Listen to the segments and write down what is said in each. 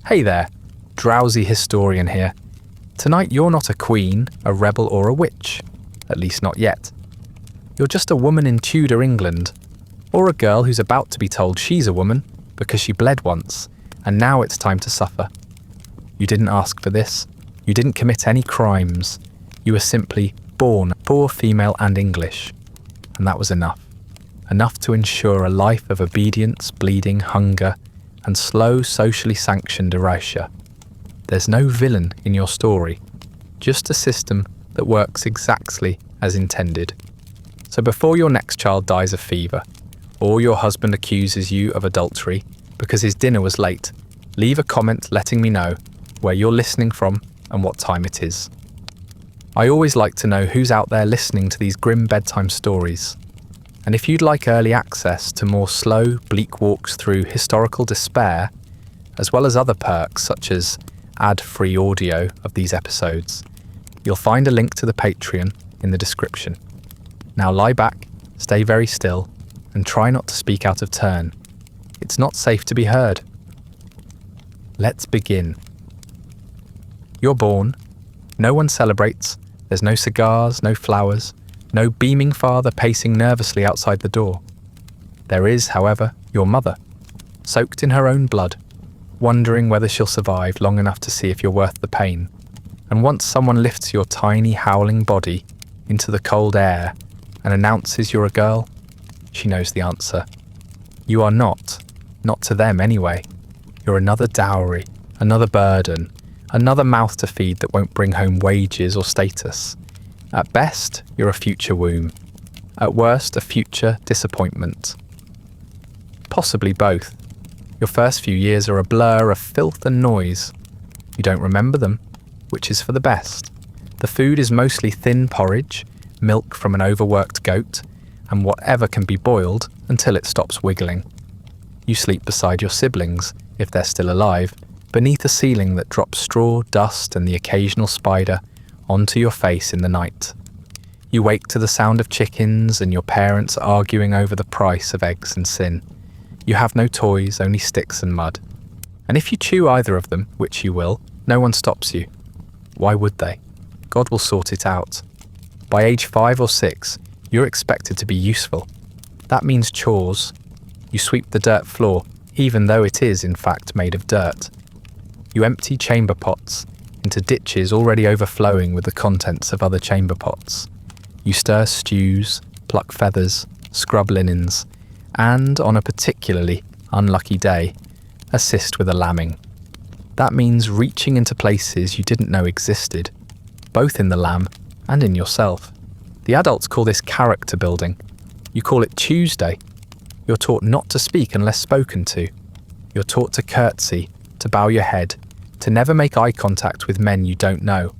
Hey there, Drowsy Historian here. Tonight you're not a queen, a rebel or a witch. At least not yet. You're just a woman in Tudor England, or a girl who's about to be told she's a woman because she bled once, and now it's time to suffer. You didn't ask for this. You didn't commit any crimes. You were simply born poor, female and English. And that was enough. Enough to ensure a life of obedience, bleeding, hunger, and slow, socially sanctioned erasure. There's no villain in your story, just a system that works exactly as intended. So before your next child dies of fever, or your husband accuses you of adultery because his dinner was late, leave a comment letting me know where you're listening from and what time it is. I always like to know who's out there listening to these grim bedtime stories. And if you'd like early access to more slow, bleak walks through historical despair, as well as other perks such as ad-free audio of these episodes, you'll find a link to the Patreon in the description. Now lie back, stay very still, and try not to speak out of turn. It's not safe to be heard. Let's begin. You're born. No one celebrates. There's no cigars, no flowers, no beaming father pacing nervously outside the door. There is, however, your mother, soaked in her own blood, wondering whether she'll survive long enough to see if you're worth the pain. And once someone lifts your tiny, howling body into the cold air and announces you're a girl, she knows the answer. You are not to them anyway. You're another dowry, another burden, another mouth to feed that won't bring home wages or status. At best, you're a future womb. At worst, a future disappointment. Possibly both. Your first few years are a blur of filth and noise. You don't remember them, which is for the best. The food is mostly thin porridge, milk from an overworked goat, and whatever can be boiled until it stops wiggling. You sleep beside your siblings, if they're still alive, beneath a ceiling that drops straw, dust, and the occasional spider onto your face in the night. You wake to the sound of chickens and your parents arguing over the price of eggs and sin. You have no toys, only sticks and mud. And if you chew either of them, which you will, no one stops you. Why would they? God will sort it out. By age 5 or 6, you're expected to be useful. That means chores. You sweep the dirt floor, even though it is in fact made of dirt. You empty chamber pots into ditches already overflowing with the contents of other chamber pots. You stir stews, pluck feathers, scrub linens, and, on a particularly unlucky day, assist with a lambing. That means reaching into places you didn't know existed, both in the lamb and in yourself. The adults call this character building. You call it Tuesday. You're taught not to speak unless spoken to. You're taught to curtsy, to bow your head, to never make eye contact with men you don't know,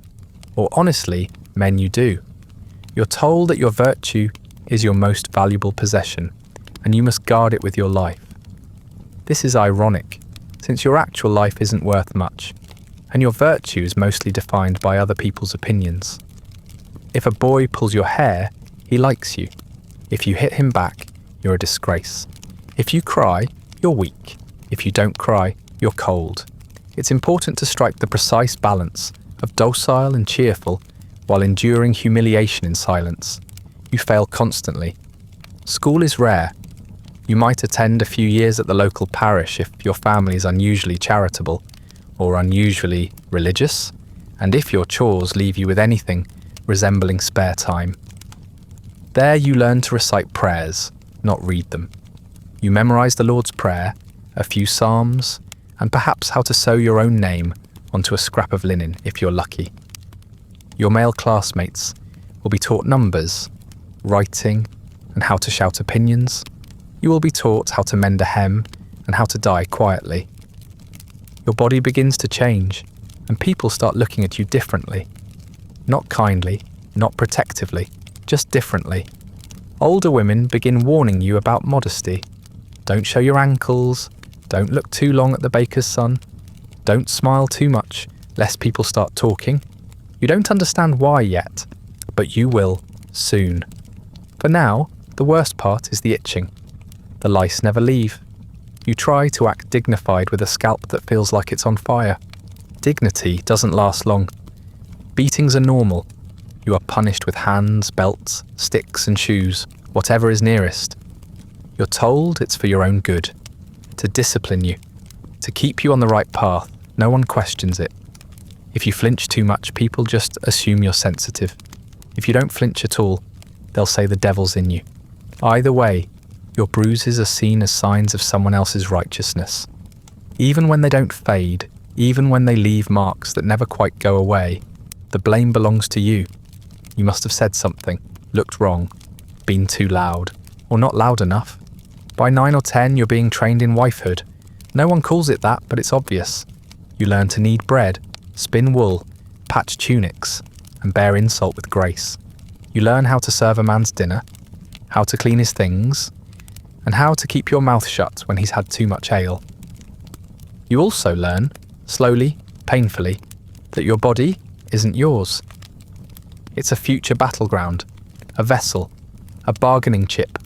or honestly, men you do. You're told that your virtue is your most valuable possession, and you must guard it with your life. This is ironic, since your actual life isn't worth much, and your virtue is mostly defined by other people's opinions. If a boy pulls your hair, he likes you. If you hit him back, you're a disgrace. If you cry, you're weak. If you don't cry, you're cold. It's important to strike the precise balance of docile and cheerful while enduring humiliation in silence. You fail constantly. School is rare. You might attend a few years at the local parish if your family is unusually charitable or unusually religious, and if your chores leave you with anything resembling spare time. There you learn to recite prayers, not read them. You memorize the Lord's Prayer, a few psalms, and perhaps how to sew your own name onto a scrap of linen if you're lucky. Your male classmates will be taught numbers, writing, and how to shout opinions. You will be taught how to mend a hem and how to die quietly. Your body begins to change, and people start looking at you differently. Not kindly, not protectively, just differently. Older women begin warning you about modesty. Don't show your ankles. Don't look too long at the baker's son. Don't smile too much, lest people start talking. You don't understand why yet, but you will soon. For now, the worst part is the itching. The lice never leave. You try to act dignified with a scalp that feels like it's on fire. Dignity doesn't last long. Beatings are normal. You are punished with hands, belts, sticks and shoes, whatever is nearest. You're told it's for your own good, to discipline you, to keep you on the right path. No one questions it. If you flinch too much, people just assume you're sensitive. If you don't flinch at all, they'll say the devil's in you. Either way, your bruises are seen as signs of someone else's righteousness. Even when they don't fade, even when they leave marks that never quite go away, the blame belongs to you. You must have said something, looked wrong, been too loud, or not loud enough. By 9 or 10, you're being trained in wifehood. No one calls it that, but it's obvious. You learn to knead bread, spin wool, patch tunics, and bear insult with grace. You learn how to serve a man's dinner, how to clean his things, and how to keep your mouth shut when he's had too much ale. You also learn, slowly, painfully, that your body isn't yours. It's a future battleground, a vessel, a bargaining chip.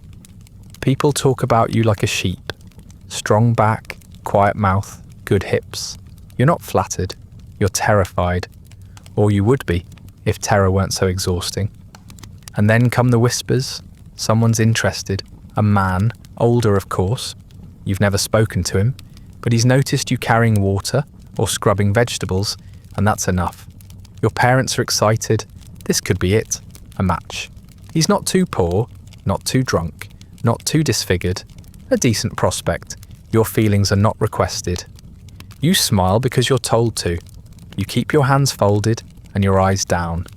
People talk about you like a sheep. Strong back, quiet mouth, good hips. You're not flattered, you're terrified. Or you would be, if terror weren't so exhausting. And then come the whispers. Someone's interested. A man, older of course. You've never spoken to him, but he's noticed you carrying water or scrubbing vegetables, and that's enough. Your parents are excited. This could be it. A match. He's not too poor, not too drunk, not too disfigured. A decent prospect. Your feelings are not requested. You smile because you're told to. You keep your hands folded and your eyes down,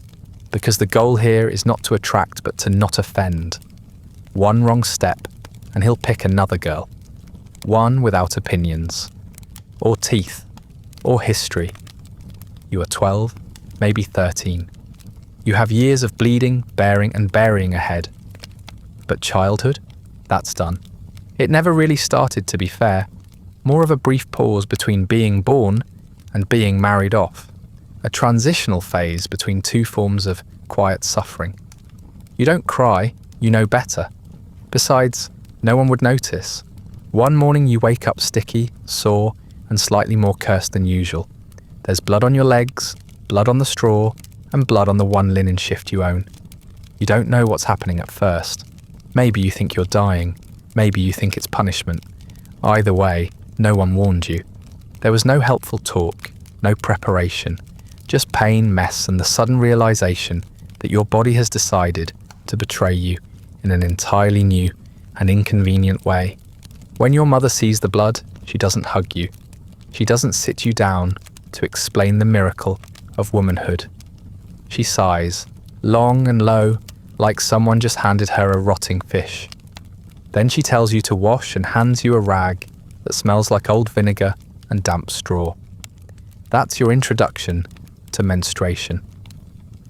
because the goal here is not to attract but to not offend. One wrong step and he'll pick another girl. One without opinions, or teeth, or history. You are 12, maybe 13. You have years of bleeding, bearing and burying ahead. But childhood? That's done. It never really started, to be fair. More of a brief pause between being born and being married off. A transitional phase between two forms of quiet suffering. You don't cry, you know better. Besides, no one would notice. One morning you wake up sticky, sore, and slightly more cursed than usual. There's blood on your legs, blood on the straw, and blood on the one linen shift you own. You don't know what's happening at first. Maybe you think you're dying. Maybe you think it's punishment. Either way, no one warned you. There was no helpful talk, no preparation, just pain, mess, and the sudden realization that your body has decided to betray you in an entirely new and inconvenient way. When your mother sees the blood, she doesn't hug you. She doesn't sit you down to explain the miracle of womanhood. She sighs, long and low, like someone just handed her a rotting fish. Then she tells you to wash and hands you a rag that smells like old vinegar and damp straw. That's your introduction to menstruation.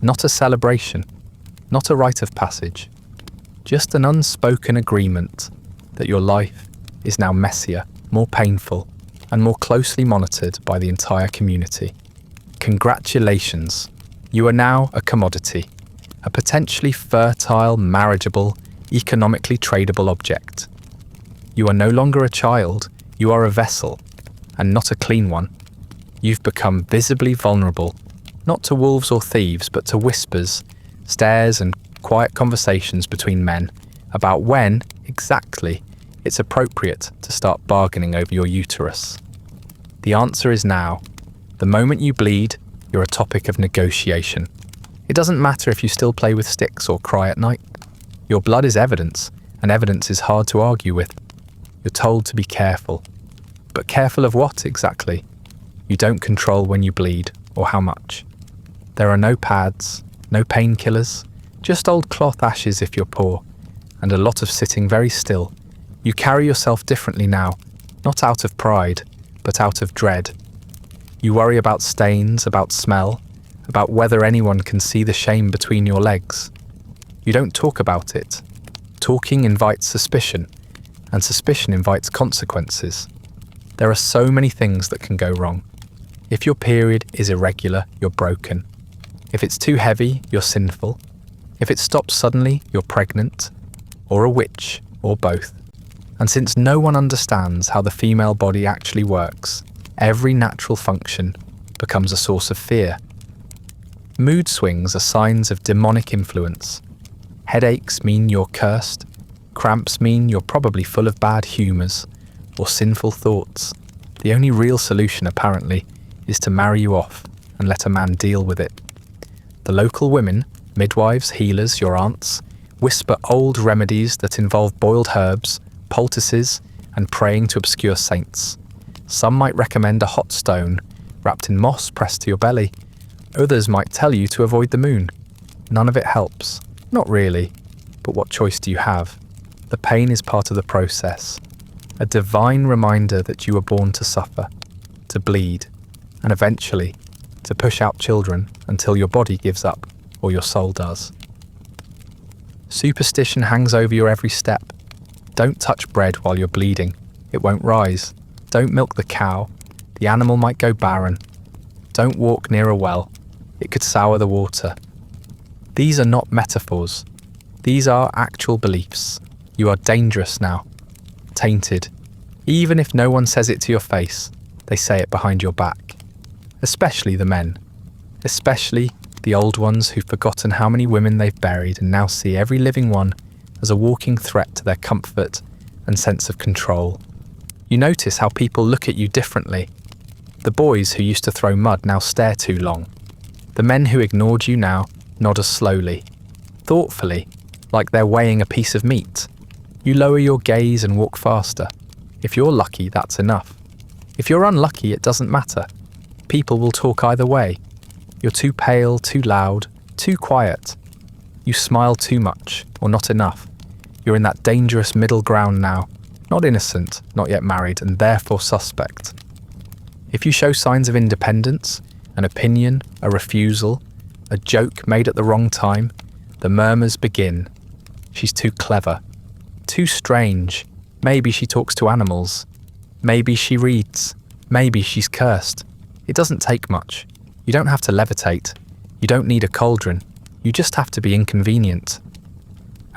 Not a celebration, not a rite of passage, just an unspoken agreement that your life is now messier, more painful, and more closely monitored by the entire community. Congratulations, you are now a commodity, a potentially fertile, marriageable, economically tradable object. You are no longer a child, you are a vessel, and not a clean one. You've become visibly vulnerable, not to wolves or thieves, but to whispers, stares, and quiet conversations between men about when, exactly, it's appropriate to start bargaining over your uterus. The answer is now. The moment you bleed, you're a topic of negotiation. It doesn't matter if you still play with sticks or cry at night. Your blood is evidence, and evidence is hard to argue with. You're told to be careful. But careful of what exactly? You don't control when you bleed, or how much. There are no pads, no painkillers, just old cloth ashes if you're poor, and a lot of sitting very still. You carry yourself differently now, not out of pride, but out of dread. You worry about stains, about smell, about whether anyone can see the shame between your legs. You don't talk about it. Talking invites suspicion, and suspicion invites consequences. There are so many things that can go wrong. If your period is irregular, you're broken. If it's too heavy, you're sinful. If it stops suddenly, you're pregnant, or a witch, or both. And since no one understands how the female body actually works, every natural function becomes a source of fear. Mood swings are signs of demonic influence. Headaches mean you're cursed. Cramps mean you're probably full of bad humours or sinful thoughts. The only real solution, apparently, is to marry you off and let a man deal with it. The local women, midwives, healers, your aunts, whisper old remedies that involve boiled herbs, poultices, and praying to obscure saints. Some might recommend a hot stone wrapped in moss pressed to your belly. Others might tell you to avoid the moon. None of it helps. Not really. But what choice do you have? The pain is part of the process. A divine reminder that you were born to suffer, to bleed, and eventually to push out children until your body gives up or your soul does. Superstition hangs over your every step. Don't touch bread while you're bleeding. It won't rise. Don't milk the cow. The animal might go barren. Don't walk near a well. It could sour the water. These are not metaphors. These are actual beliefs. You are dangerous now. Tainted. Even if no one says it to your face, they say it behind your back. Especially the men. Especially the old ones who've forgotten how many women they've buried and now see every living one as a walking threat to their comfort and sense of control. You notice how people look at you differently. The boys who used to throw mud now stare too long. The men who ignored you now nod as slowly, thoughtfully, like they're weighing a piece of meat. You lower your gaze and walk faster. If you're lucky, that's enough. If you're unlucky, it doesn't matter. People will talk either way. You're too pale, too loud, too quiet. You smile too much, or not enough. You're in that dangerous middle ground now. Not innocent, not yet married, and therefore suspect. If you show signs of independence, an opinion, a refusal, a joke made at the wrong time, the murmurs begin. She's too clever, too strange. Maybe she talks to animals. Maybe she reads. Maybe she's cursed. It doesn't take much. You don't have to levitate. You don't need a cauldron. You just have to be inconvenient.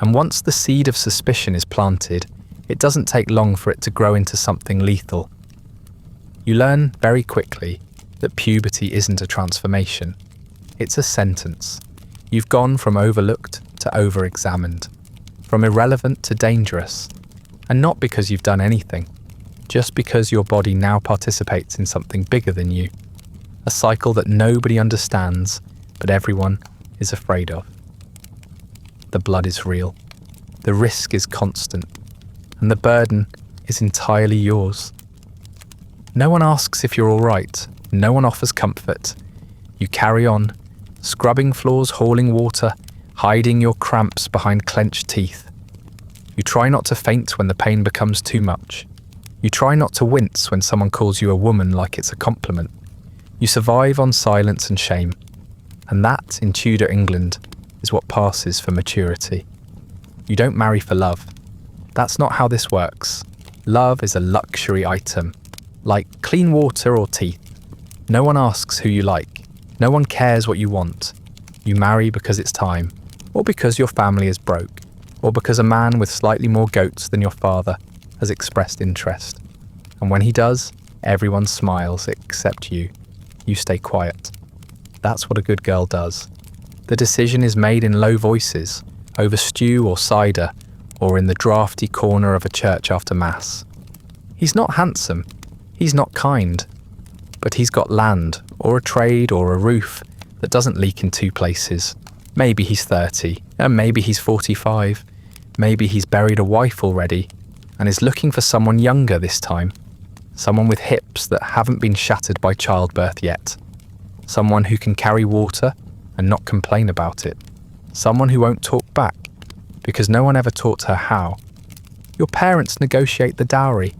And once the seed of suspicion is planted, it doesn't take long for it to grow into something lethal. You learn very quickly that puberty isn't a transformation. It's a sentence. You've gone from overlooked to over-examined, from irrelevant to dangerous, and not because you've done anything, just because your body now participates in something bigger than you, a cycle that nobody understands, but everyone is afraid of. The blood is real, the risk is constant, and the burden is entirely yours. No one asks if you're all right, no one offers comfort. You carry on, scrubbing floors, hauling water, hiding your cramps behind clenched teeth. You try not to faint when the pain becomes too much. You try not to wince when someone calls you a woman like it's a compliment. You survive on silence and shame. And that, in Tudor England, is what passes for maturity. You don't marry for love. That's not how this works. Love is a luxury item, like clean water or teeth. No one asks who you like. No one cares what you want. You marry because it's time, or because your family is broke, or because a man with slightly more goats than your father has expressed interest. And when he does, everyone smiles except you. You stay quiet. That's what a good girl does. The decision is made in low voices, over stew or cider, or in the drafty corner of a church after Mass. He's not handsome. He's not kind. But he's got land, or a trade, or a roof that doesn't leak in two places. Maybe he's 30, and maybe he's 45. Maybe he's buried a wife already, and is looking for someone younger this time. Someone with hips that haven't been shattered by childbirth yet. Someone who can carry water and not complain about it. Someone who won't talk back, because no one ever taught her how. Your parents negotiate the dowry.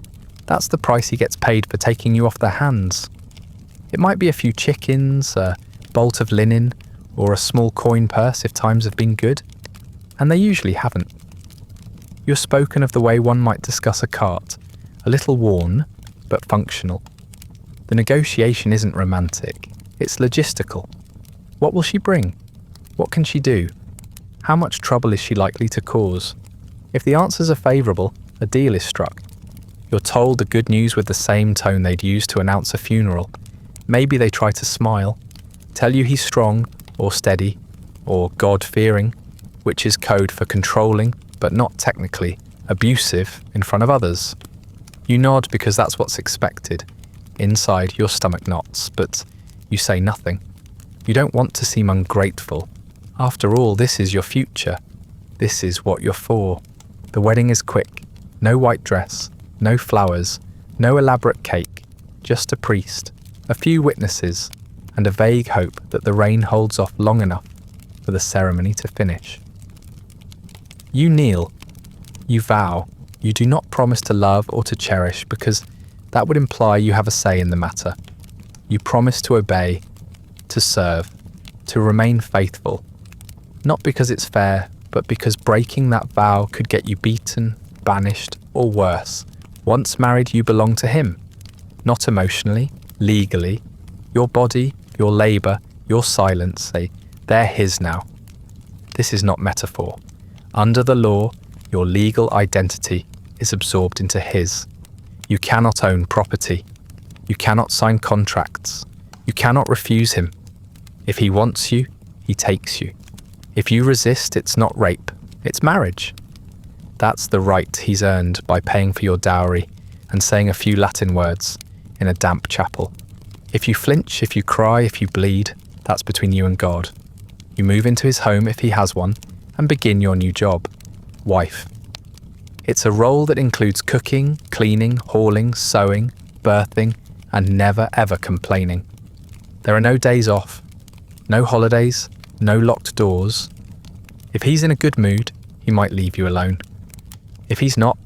That's the price he gets paid for taking you off their hands. It might be a few chickens, a bolt of linen, or a small coin purse if times have been good. And they usually haven't. You're spoken of the way one might discuss a cart, a little worn, but functional. The negotiation isn't romantic, it's logistical. What will she bring? What can she do? How much trouble is she likely to cause? If the answers are favourable, a deal is struck. You're told the good news with the same tone they'd use to announce a funeral. Maybe they try to smile, tell you he's strong or steady or God-fearing, which is code for controlling, but not technically, abusive in front of others. You nod because that's what's expected. Inside, your stomach knots, but you say nothing. You don't want to seem ungrateful. After all, this is your future. This is what you're for. The wedding is quick. No white dress, no flowers, no elaborate cake, just a priest, a few witnesses, and a vague hope that the rain holds off long enough for the ceremony to finish. You kneel. You vow. You do not promise to love or to cherish because that would imply you have a say in the matter. You promise to obey, to serve, to remain faithful. Not because it's fair, but because breaking that vow could get you beaten, banished, or worse. Once married, you belong to him. Not emotionally, legally. Your body, your labour, your silence, they're his now. This is not metaphor. Under the law, your legal identity is absorbed into his. You cannot own property. You cannot sign contracts. You cannot refuse him. If he wants you, he takes you. If you resist, it's not rape, it's marriage. That's the right he's earned by paying for your dowry and saying a few Latin words in a damp chapel. If you flinch, if you cry, if you bleed, that's between you and God. You move into his home if he has one and begin your new job, wife. It's a role that includes cooking, cleaning, hauling, sewing, birthing, and never ever complaining. There are no days off, no holidays, no locked doors. If he's in a good mood, he might leave you alone. If he's not,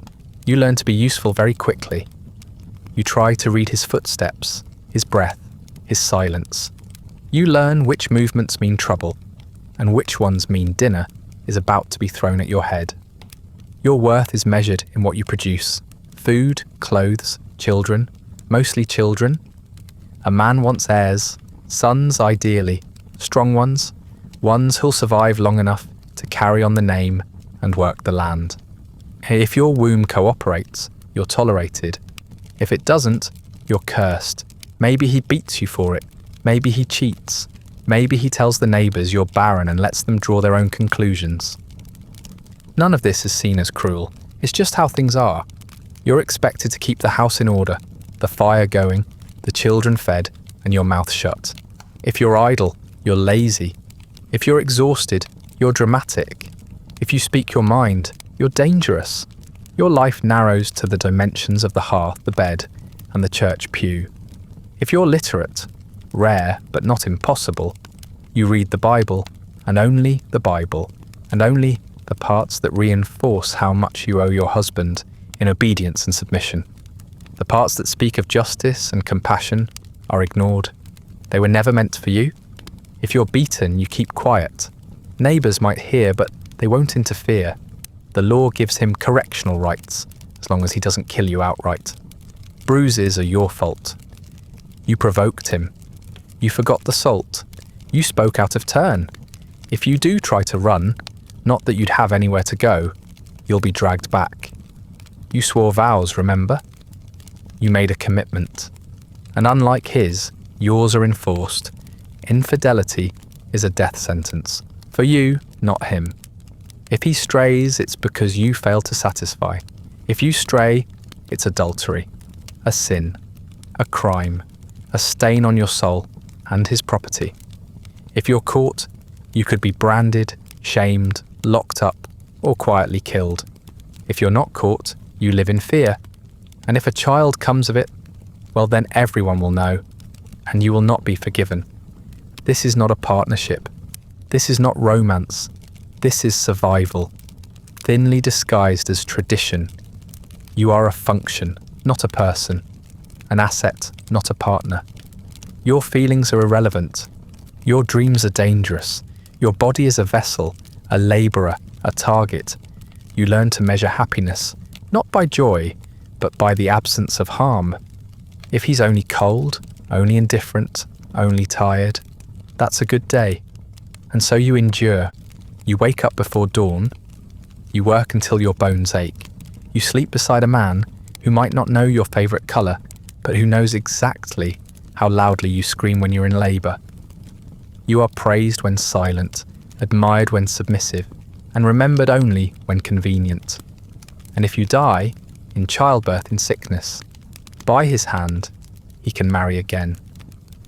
you learn to be useful very quickly. You try to read his footsteps, his breath, his silence. You learn which movements mean trouble, and which ones mean dinner is about to be thrown at your head. Your worth is measured in what you produce. Food, clothes, children, mostly children. A man wants heirs, sons ideally, strong ones who'll survive long enough to carry on the name and work the land. If your womb cooperates, you're tolerated. If it doesn't, you're cursed. Maybe he beats you for it. Maybe he cheats. Maybe he tells the neighbours you're barren and lets them draw their own conclusions. None of this is seen as cruel. It's just how things are. You're expected to keep the house in order, the fire going, the children fed, and your mouth shut. If you're idle, you're lazy. If you're exhausted, you're dramatic. If you speak your mind, you're dangerous. Your life narrows to the dimensions of the hearth, the bed, and the church pew. If you're literate, rare but not impossible, you read the Bible, and only the Bible, and only the parts that reinforce how much you owe your husband in obedience and submission. The parts that speak of justice and compassion are ignored. They were never meant for you. If you're beaten, you keep quiet. Neighbours might hear, but they won't interfere. The law gives him correctional rights, as long as he doesn't kill you outright. Bruises are your fault. You provoked him. You forgot the salt. You spoke out of turn. If you do try to run, not that you'd have anywhere to go, you'll be dragged back. You swore vows, remember? You made a commitment. And unlike his, yours are enforced. Infidelity is a death sentence. For you, not him. If he strays, it's because you failed to satisfy. If you stray, it's adultery, a sin, a crime, a stain on your soul and his property. If you're caught, you could be branded, shamed, locked up, or quietly killed. If you're not caught, you live in fear. And if a child comes of it, well then everyone will know, and you will not be forgiven. This is not a partnership. This is not romance. This is survival, thinly disguised as tradition. You are a function, not a person, an asset, not a partner. Your feelings are irrelevant. Your dreams are dangerous. Your body is a vessel, a labourer, a target. You learn to measure happiness, not by joy, but by the absence of harm. If he's only cold, only indifferent, only tired, that's a good day. And so you endure. You wake up before dawn. You work until your bones ache. You sleep beside a man who might not know your favourite colour, but who knows exactly how loudly you scream when you're in labour. You are praised when silent, admired when submissive, and remembered only when convenient. And if you die, in childbirth, in sickness, by his hand, he can marry again.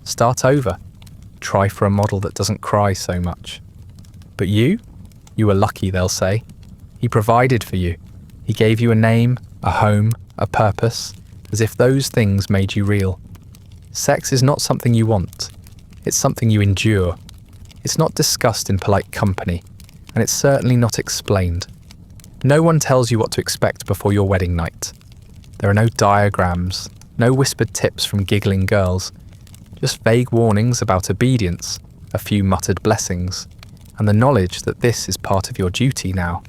Start over. Try for a model that doesn't cry so much. But you were lucky, they'll say. He provided for you. He gave you a name, a home, a purpose, as if those things made you real. Sex is not something you want. It's something you endure. It's not discussed in polite company, and it's certainly not explained. No one tells you what to expect before your wedding night. There are no diagrams, no whispered tips from giggling girls, just vague warnings about obedience, a few muttered blessings, and the knowledge that this is part of your duty now,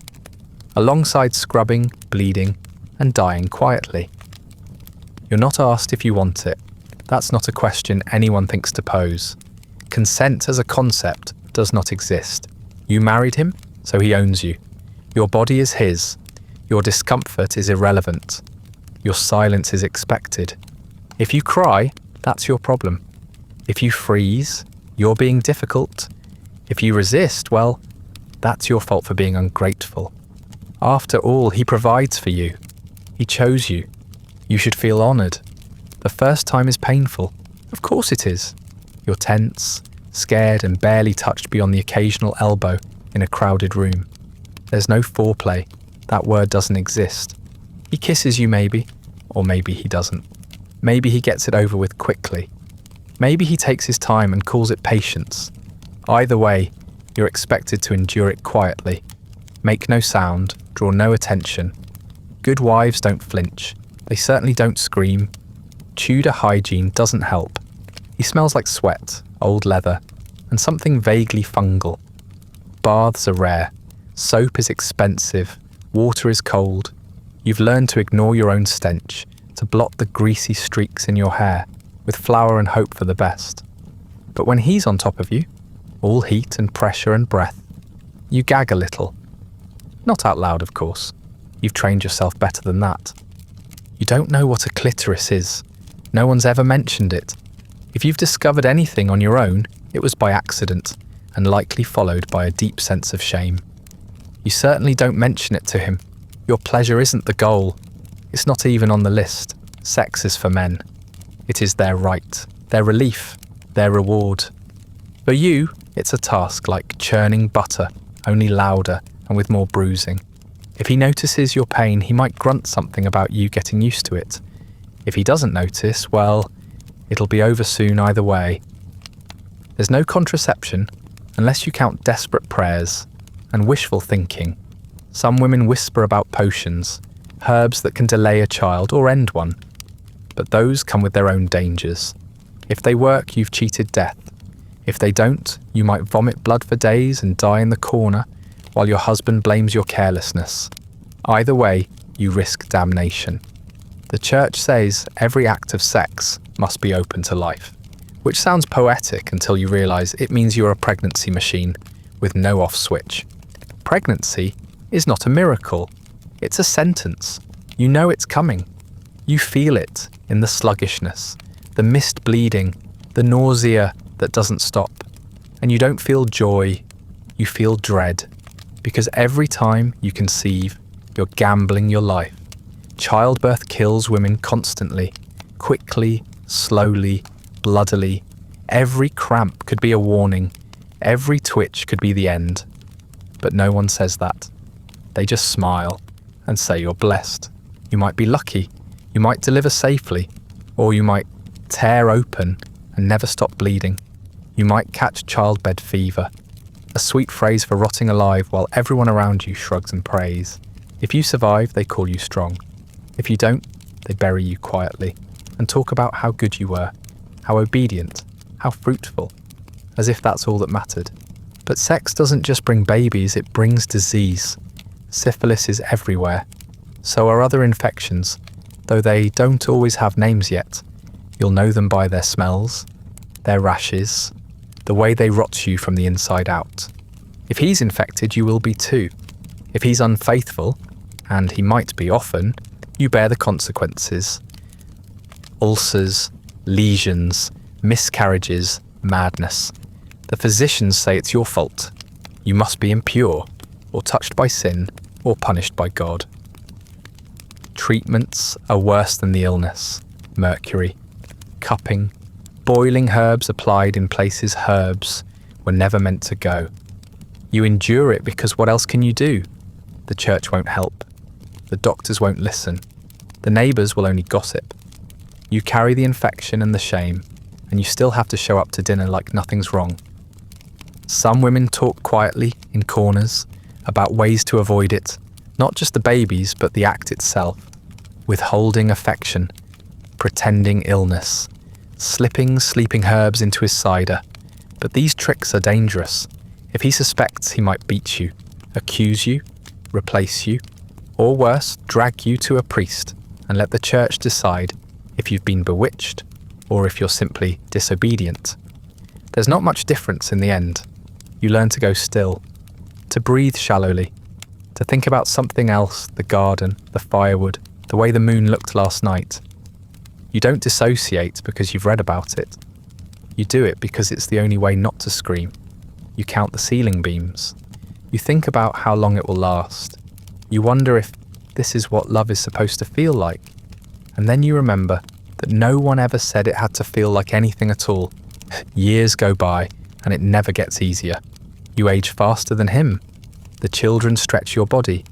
alongside scrubbing, bleeding, and dying quietly. You're not asked if you want it. That's not a question anyone thinks to pose. Consent as a concept does not exist. You married him, so he owns you. Your body is his. Your discomfort is irrelevant. Your silence is expected. If you cry, that's your problem. If you freeze, you're being difficult. If you resist, well, that's your fault for being ungrateful. After all, he provides for you. He chose you. You should feel honoured. The first time is painful. Of course it is. You're tense, scared and barely touched beyond the occasional elbow in a crowded room. There's no foreplay. That word doesn't exist. He kisses you maybe, or maybe he doesn't. Maybe he gets it over with quickly. Maybe he takes his time and calls it patience. Either way, you're expected to endure it quietly. Make no sound, draw no attention. Good wives don't flinch. They certainly don't scream. Tudor hygiene doesn't help. He smells like sweat, old leather, and something vaguely fungal. Baths are rare. Soap is expensive. Water is cold. You've learned to ignore your own stench, to blot the greasy streaks in your hair, with flour and hope for the best. But when he's on top of you, all heat and pressure and breath, you gag a little. Not out loud, of course. You've trained yourself better than that. You don't know what a clitoris is. No one's ever mentioned it. If you've discovered anything on your own, it was by accident, and likely followed by a deep sense of shame. You certainly don't mention it to him. Your pleasure isn't the goal. It's not even on the list. Sex is for men. It is their right, their relief, their reward. For you, it's a task like churning butter, only louder and with more bruising. If he notices your pain, he might grunt something about you getting used to it. If he doesn't notice, well, it'll be over soon either way. There's no contraception, unless you count desperate prayers and wishful thinking. Some women whisper about potions, herbs that can delay a child or end one. But those come with their own dangers. If they work, you've cheated death. If they don't, you might vomit blood for days and die in the corner while your husband blames your carelessness. Either way, you risk damnation. The church says every act of sex must be open to life, which sounds poetic until you realise it means you're a pregnancy machine with no off switch. Pregnancy is not a miracle. It's a sentence. You know it's coming. You feel it in the sluggishness, the missed bleeding, the nausea that doesn't stop. And you don't feel joy, you feel dread. Because every time you conceive, you're gambling your life. Childbirth kills women constantly, quickly, slowly, bloodily. Every cramp could be a warning. Every twitch could be the end. But no one says that. They just smile and say you're blessed. You might be lucky. You might deliver safely. Or you might tear open and never stop bleeding. You might catch childbed fever. A sweet phrase for rotting alive while everyone around you shrugs and prays. If you survive, they call you strong. If you don't, they bury you quietly and talk about how good you were, how obedient, how fruitful, as if that's all that mattered. But sex doesn't just bring babies, it brings disease. Syphilis is everywhere. So are other infections, though they don't always have names yet. You'll know them by their smells, their rashes, the way they rot you from the inside out. If he's infected, you will be too. If he's unfaithful, and he might be often, you bear the consequences. Ulcers, lesions, miscarriages, madness. The physicians say it's your fault. You must be impure, or touched by sin, or punished by God. Treatments are worse than the illness. Mercury, cupping, boiling herbs applied in places herbs were never meant to go. You endure it because what else can you do? The church won't help. The doctors won't listen. The neighbours will only gossip. You carry the infection and the shame, and you still have to show up to dinner like nothing's wrong. Some women talk quietly in corners about ways to avoid it, not just the babies, but the act itself. Withholding affection, pretending illness, slipping sleeping herbs into his cider. But these tricks are dangerous. If he suspects, he might beat you, accuse you, replace you, or worse, drag you to a priest and let the church decide if you've been bewitched or if you're simply disobedient. There's not much difference in the end. You learn to go still, to breathe shallowly, to think about something else, the garden, the firewood, the way the moon looked last night. You don't dissociate because you've read about it. You do it because it's the only way not to scream. You count the ceiling beams. You think about how long it will last. You wonder if this is what love is supposed to feel like. And then you remember that no one ever said it had to feel like anything at all. Years go by and it never gets easier. You age faster than him. The children stretch your body.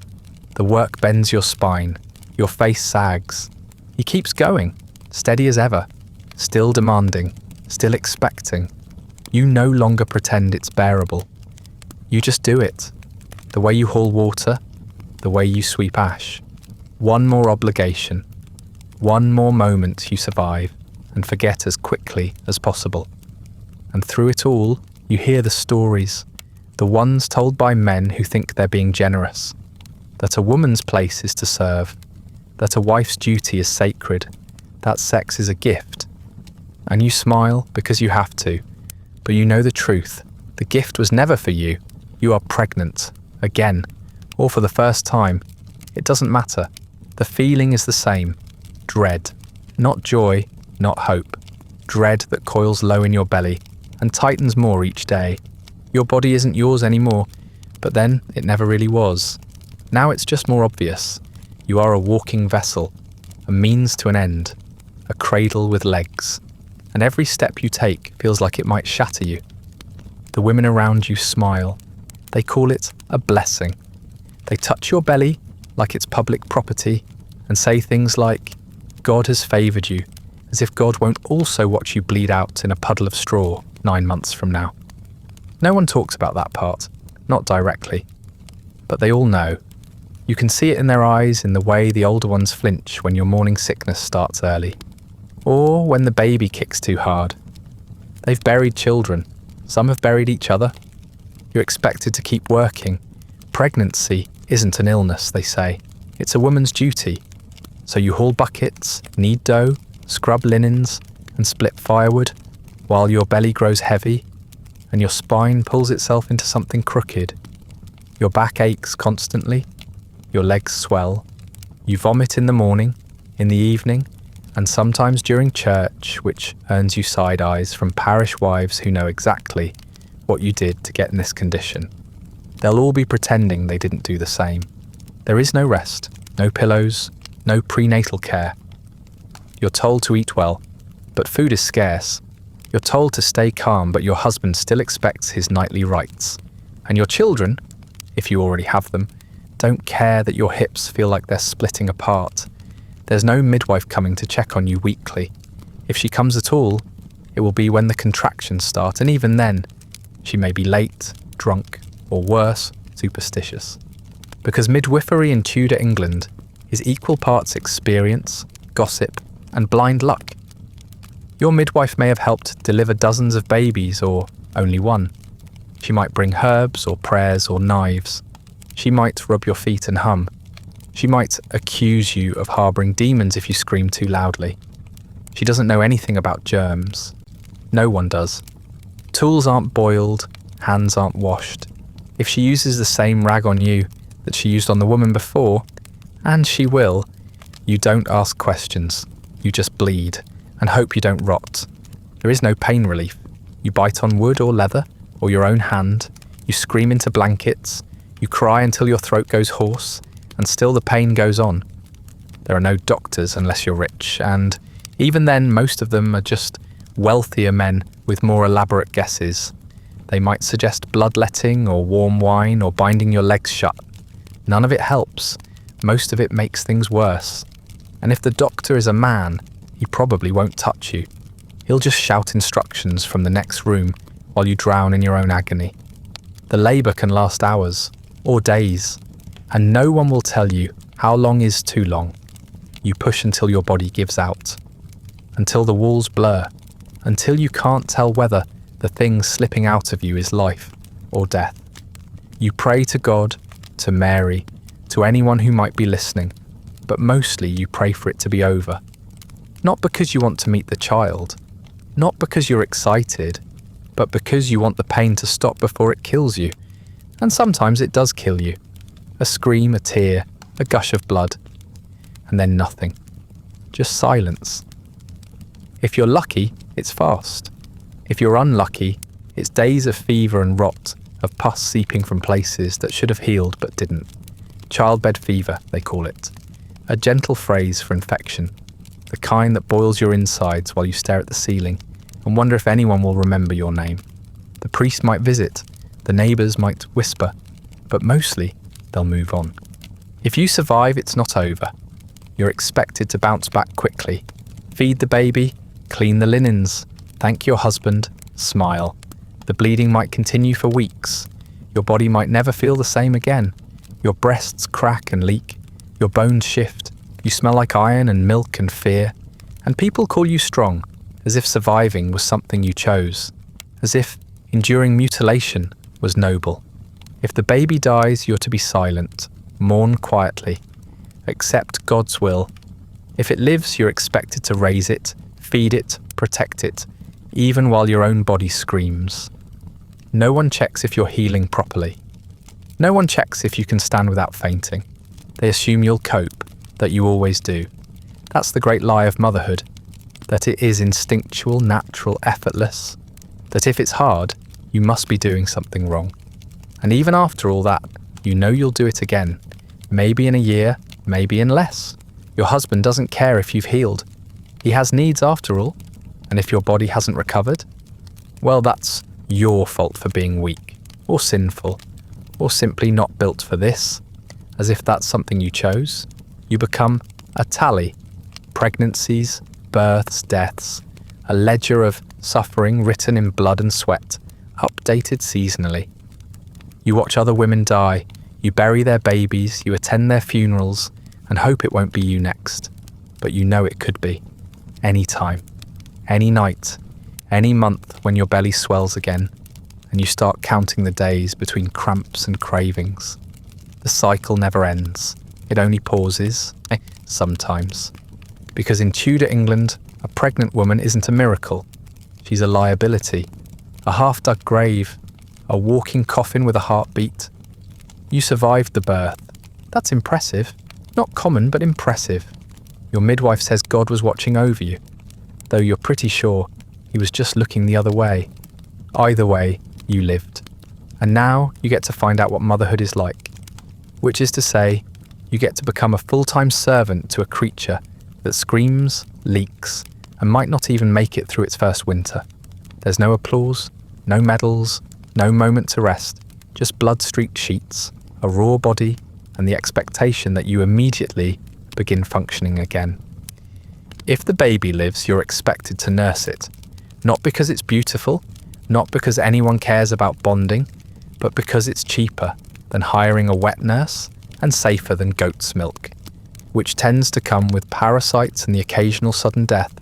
The work bends your spine. Your face sags. He keeps going, steady as ever, still demanding, still expecting. You no longer pretend it's bearable. You just do it. The way you haul water, the way you sweep ash. One more obligation. One more moment you survive and forget as quickly as possible. And through it all, you hear the stories, the ones told by men who think they're being generous, that a woman's place is to serve, that a wife's duty is sacred, that sex is a gift. And you smile because you have to, but you know the truth. The gift was never for you. You are pregnant, again, or for the first time. It doesn't matter. The feeling is the same. Dread. Not joy, not hope. Dread that coils low in your belly and tightens more each day. Your body isn't yours anymore, but then it never really was. Now it's just more obvious. You are a walking vessel, a means to an end, a cradle with legs, and every step you take feels like it might shatter you. The women around you smile. They call it a blessing. They touch your belly like it's public property and say things like, God has favoured you, as if God won't also watch you bleed out in a puddle of straw 9 months from now. No one talks about that part, not directly, but they all know. You can see it in their eyes, in the way the older ones flinch when your morning sickness starts early, or when the baby kicks too hard. They've buried children. Some have buried each other. You're expected to keep working. Pregnancy isn't an illness, they say. It's a woman's duty. So you haul buckets, knead dough, scrub linens, and split firewood, while your belly grows heavy, and your spine pulls itself into something crooked. Your back aches constantly. Your legs swell. You vomit in the morning, in the evening, and sometimes during church, which earns you side eyes from parish wives who know exactly what you did to get in this condition. They'll all be pretending they didn't do the same. There is no rest, no pillows, no prenatal care. You're told to eat well, but food is scarce. You're told to stay calm, but your husband still expects his nightly rites. And your children, if you already have them, don't care that your hips feel like they're splitting apart. There's no midwife coming to check on you weekly. If she comes at all, it will be when the contractions start, and even then, she may be late, drunk, or worse, superstitious. Because midwifery in Tudor England is equal parts experience, gossip, and blind luck. Your midwife may have helped deliver dozens of babies, or only one. She might bring herbs, or prayers, or knives. She might rub your feet and hum. She might accuse you of harbouring demons if you scream too loudly. She doesn't know anything about germs. No one does. Tools aren't boiled, hands aren't washed. If she uses the same rag on you that she used on the woman before, And she will. You don't ask questions. You just bleed and hope you don't rot. There is no pain relief. You bite on wood or leather or your own hand. You scream into blankets. You cry until your throat goes hoarse, and still the pain goes on. There are no doctors unless you're rich, and even then most of them are just wealthier men with more elaborate guesses. They might suggest bloodletting or warm wine or binding your legs shut. None of it helps. Most of it makes things worse. And if the doctor is a man, he probably won't touch you. He'll just shout instructions from the next room while you drown in your own agony. The labour can last hours or days, and no one will tell you how long is too long. You push until your body gives out, until the walls blur, until you can't tell whether the thing slipping out of you is life or death. You pray to God, to Mary, to anyone who might be listening, but mostly you pray for it to be over. Not because you want to meet the child, not because you're excited, but because you want the pain to stop before it kills you. And sometimes it does kill you. A scream, a tear, a gush of blood. And then nothing. Just silence. If you're lucky, it's fast. If you're unlucky, it's days of fever and rot, of pus seeping from places that should have healed but didn't. Childbed fever, they call it. A gentle phrase for infection. The kind that boils your insides while you stare at the ceiling and wonder if anyone will remember your name. The priest might visit, the neighbours might whisper, but mostly they'll move on. If you survive, it's not over. You're expected to bounce back quickly. Feed the baby, clean the linens, thank your husband, smile. The bleeding might continue for weeks. Your body might never feel the same again. Your breasts crack and leak. Your bones shift. You smell like iron and milk and fear. And people call you strong, as if surviving was something you chose. As if enduring mutilation was noble. If the baby dies, you're to be silent. Mourn quietly. Accept God's will. If it lives, you're expected to raise it, feed it, protect it, even while your own body screams. No one checks if you're healing properly. No one checks if you can stand without fainting. They assume you'll cope, that you always do. That's the great lie of motherhood, that it is instinctual, natural, effortless, that if it's hard, you must be doing something wrong. And even after all that, you know you'll do it again, maybe in a year, maybe in less. Your husband doesn't care if you've healed. He has needs after all, and if your body hasn't recovered, well, that's your fault for being weak, or sinful, or simply not built for this, as if that's something you chose. You become a tally. Pregnancies, births, deaths, a ledger of suffering written in blood and sweat, updated seasonally. You watch other women die, you bury their babies, you attend their funerals, and hope it won't be you next. But you know it could be. Any time, any night, any month when your belly swells again, and you start counting the days between cramps and cravings. The cycle never ends. It only pauses, sometimes. Because in Tudor England, a pregnant woman isn't a miracle. She's a liability, a half-dug grave, a walking coffin with a heartbeat. You survived the birth. That's impressive. Not common, but impressive. Your midwife says God was watching over you, though you're pretty sure he was just looking the other way. Either way, you lived. And now you get to find out what motherhood is like. Which is to say, you get to become a full-time servant to a creature that screams, leaks, and might not even make it through its first winter. There's no applause, no medals, no moment to rest, just blood-streaked sheets, a raw body, and the expectation that you immediately begin functioning again. If the baby lives, you're expected to nurse it, not because it's beautiful, not because anyone cares about bonding, but because it's cheaper than hiring a wet nurse and safer than goat's milk, which tends to come with parasites and the occasional sudden death.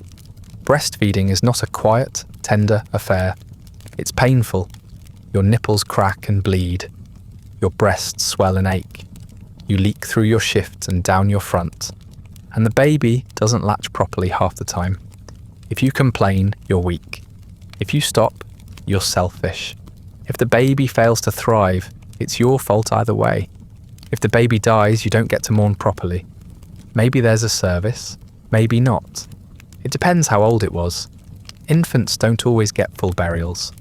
Breastfeeding is not a quiet, tender affair. It's painful. Your nipples crack and bleed. Your breasts swell and ache. You leak through your shift and down your front. And the baby doesn't latch properly half the time. If you complain, you're weak. If you stop, you're selfish. If the baby fails to thrive, it's your fault either way. If the baby dies, you don't get to mourn properly. Maybe there's a service, maybe not. It depends how old it was. Infants don't always get full burials.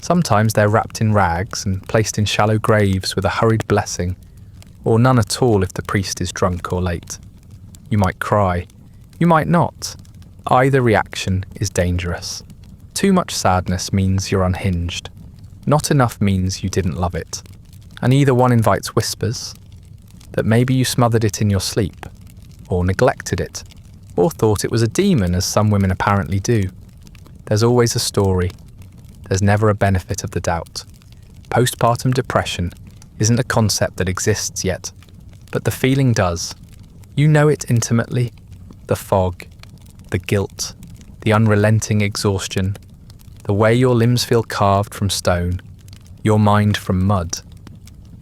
Sometimes they're wrapped in rags and placed in shallow graves with a hurried blessing, or none at all if the priest is drunk or late. You might cry, you might not. Either reaction is dangerous. Too much sadness means you're unhinged. Not enough means you didn't love it. And either one invites whispers, that maybe you smothered it in your sleep, or neglected it, or thought it was a demon, as some women apparently do. There's always a story. There's never a benefit of the doubt. Postpartum depression isn't a concept that exists yet, but the feeling does. You know it intimately. The fog, the guilt, the unrelenting exhaustion, the way your limbs feel carved from stone, your mind from mud.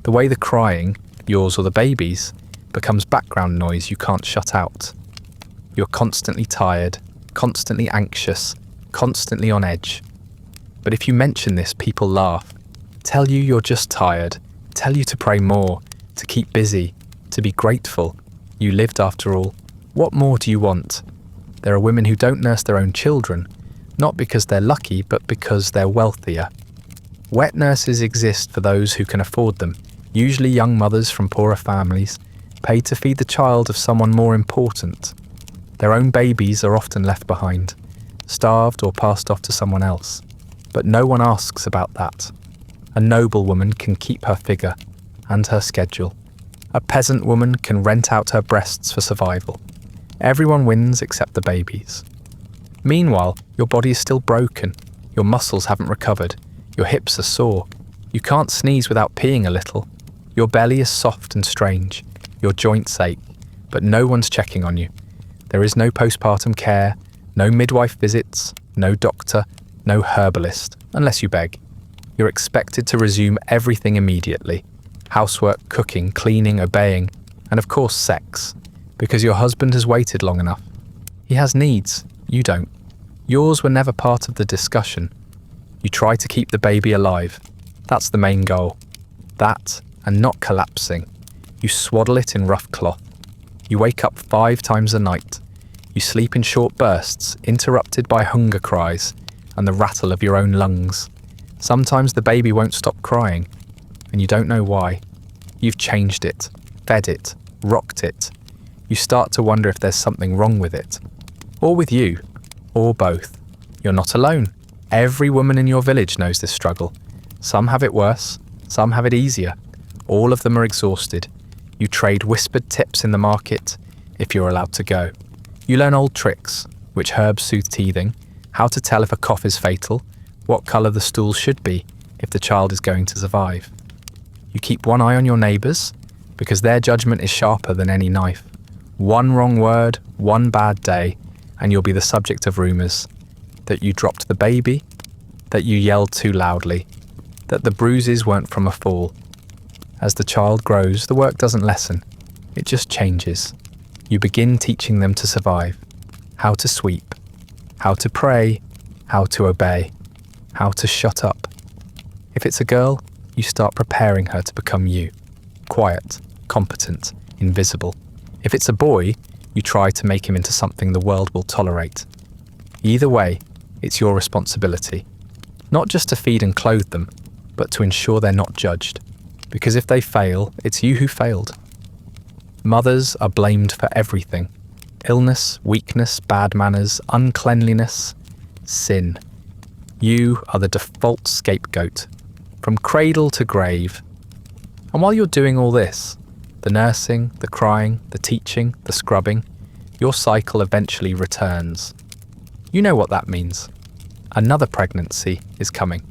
The way the crying, yours or the baby's, becomes background noise you can't shut out. You're constantly tired, constantly anxious, constantly on edge. But if you mention this, people laugh, tell you you're just tired, tell you to pray more, to keep busy, to be grateful. You lived after all. What more do you want? There are women who don't nurse their own children, not because they're lucky, but because they're wealthier. Wet nurses exist for those who can afford them, usually young mothers from poorer families, paid to feed the child of someone more important. Their own babies are often left behind, starved or passed off to someone else. But no one asks about that. A noble woman can keep her figure and her schedule. A peasant woman can rent out her breasts for survival. Everyone wins except the babies. Meanwhile, your body is still broken. Your muscles haven't recovered. Your hips are sore. You can't sneeze without peeing a little. Your belly is soft and strange. Your joints ache, but no one's checking on you. There is no postpartum care, no midwife visits, no doctor, no herbalist, unless you beg. You're expected to resume everything immediately. Housework, cooking, cleaning, obeying, and of course sex, because your husband has waited long enough. He has needs, you don't. Yours were never part of the discussion. You try to keep the baby alive. That's the main goal. That, and not collapsing. You swaddle it in rough cloth. You wake up 5 times a night. You sleep in short bursts, interrupted by hunger cries and the rattle of your own lungs. Sometimes the baby won't stop crying, and you don't know why. You've changed it, fed it, rocked it. You start to wonder if there's something wrong with it. Or with you, or both. You're not alone. Every woman in your village knows this struggle. Some have it worse, some have it easier. All of them are exhausted. You trade whispered tips in the market, if you're allowed to go. You learn old tricks, which herbs soothe teething, how to tell if a cough is fatal, what colour the stool should be if the child is going to survive. You keep one eye on your neighbours, because their judgment is sharper than any knife. One wrong word, one bad day, and you'll be the subject of rumours. That you dropped the baby, that you yelled too loudly, that the bruises weren't from a fall. As the child grows, the work doesn't lessen, it just changes. You begin teaching them to survive, how to sweep, how to pray, how to obey, how to shut up. If it's a girl, you start preparing her to become you, quiet, competent, invisible. If it's a boy, you try to make him into something the world will tolerate. Either way, it's your responsibility, not just to feed and clothe them, but to ensure they're not judged. Because if they fail, it's you who failed. Mothers are blamed for everything. Illness, weakness, bad manners, uncleanliness, sin. You are the default scapegoat, from cradle to grave. And while you're doing all this, the nursing, the crying, the teaching, the scrubbing, your cycle eventually returns. You know what that means. Another pregnancy is coming.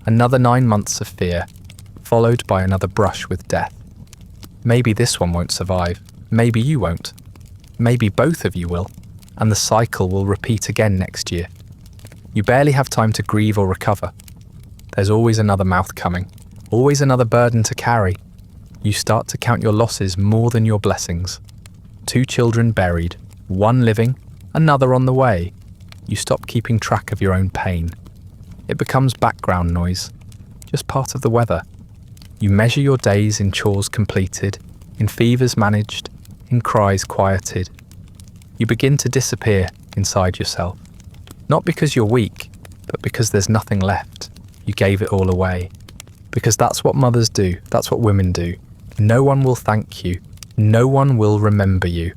Another 9 months of fear, followed by another brush with death. Maybe this one won't survive. Maybe you won't. Maybe both of you will, and the cycle will repeat again next year. You barely have time to grieve or recover. There's always another mouth coming, always another burden to carry. You start to count your losses more than your blessings. 2 children buried, 1 living, another on the way. You stop keeping track of your own pain. It becomes background noise, just part of the weather. You measure your days in chores completed, in fevers managed, in cries quieted, You begin to disappear inside yourself. Not because you're weak, but because there's nothing left. You gave it all away. Because that's what mothers do, that's what women do. No one will thank you. No one will remember you.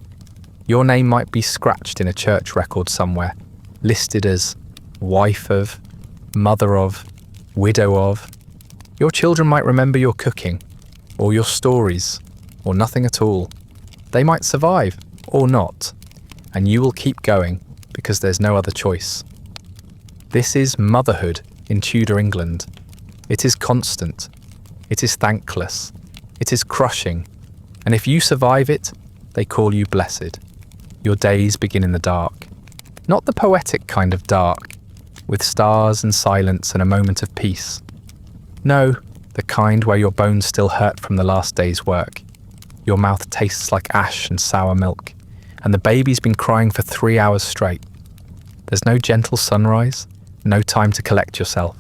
Your name might be scratched in a church record somewhere, listed as wife of, mother of, widow of. Your children might remember your cooking, or your stories, or nothing at all. They might survive, or not, and you will keep going because there's no other choice. This is motherhood in Tudor England. It is constant. It is thankless. It is crushing. And if you survive it, they call you blessed. Your days begin in the dark. Not the poetic kind of dark, with stars and silence and a moment of peace. No, the kind where your bones still hurt from the last day's work. Your mouth tastes like ash and sour milk, and the baby's been crying for 3 hours straight. There's no gentle sunrise, no time to collect yourself.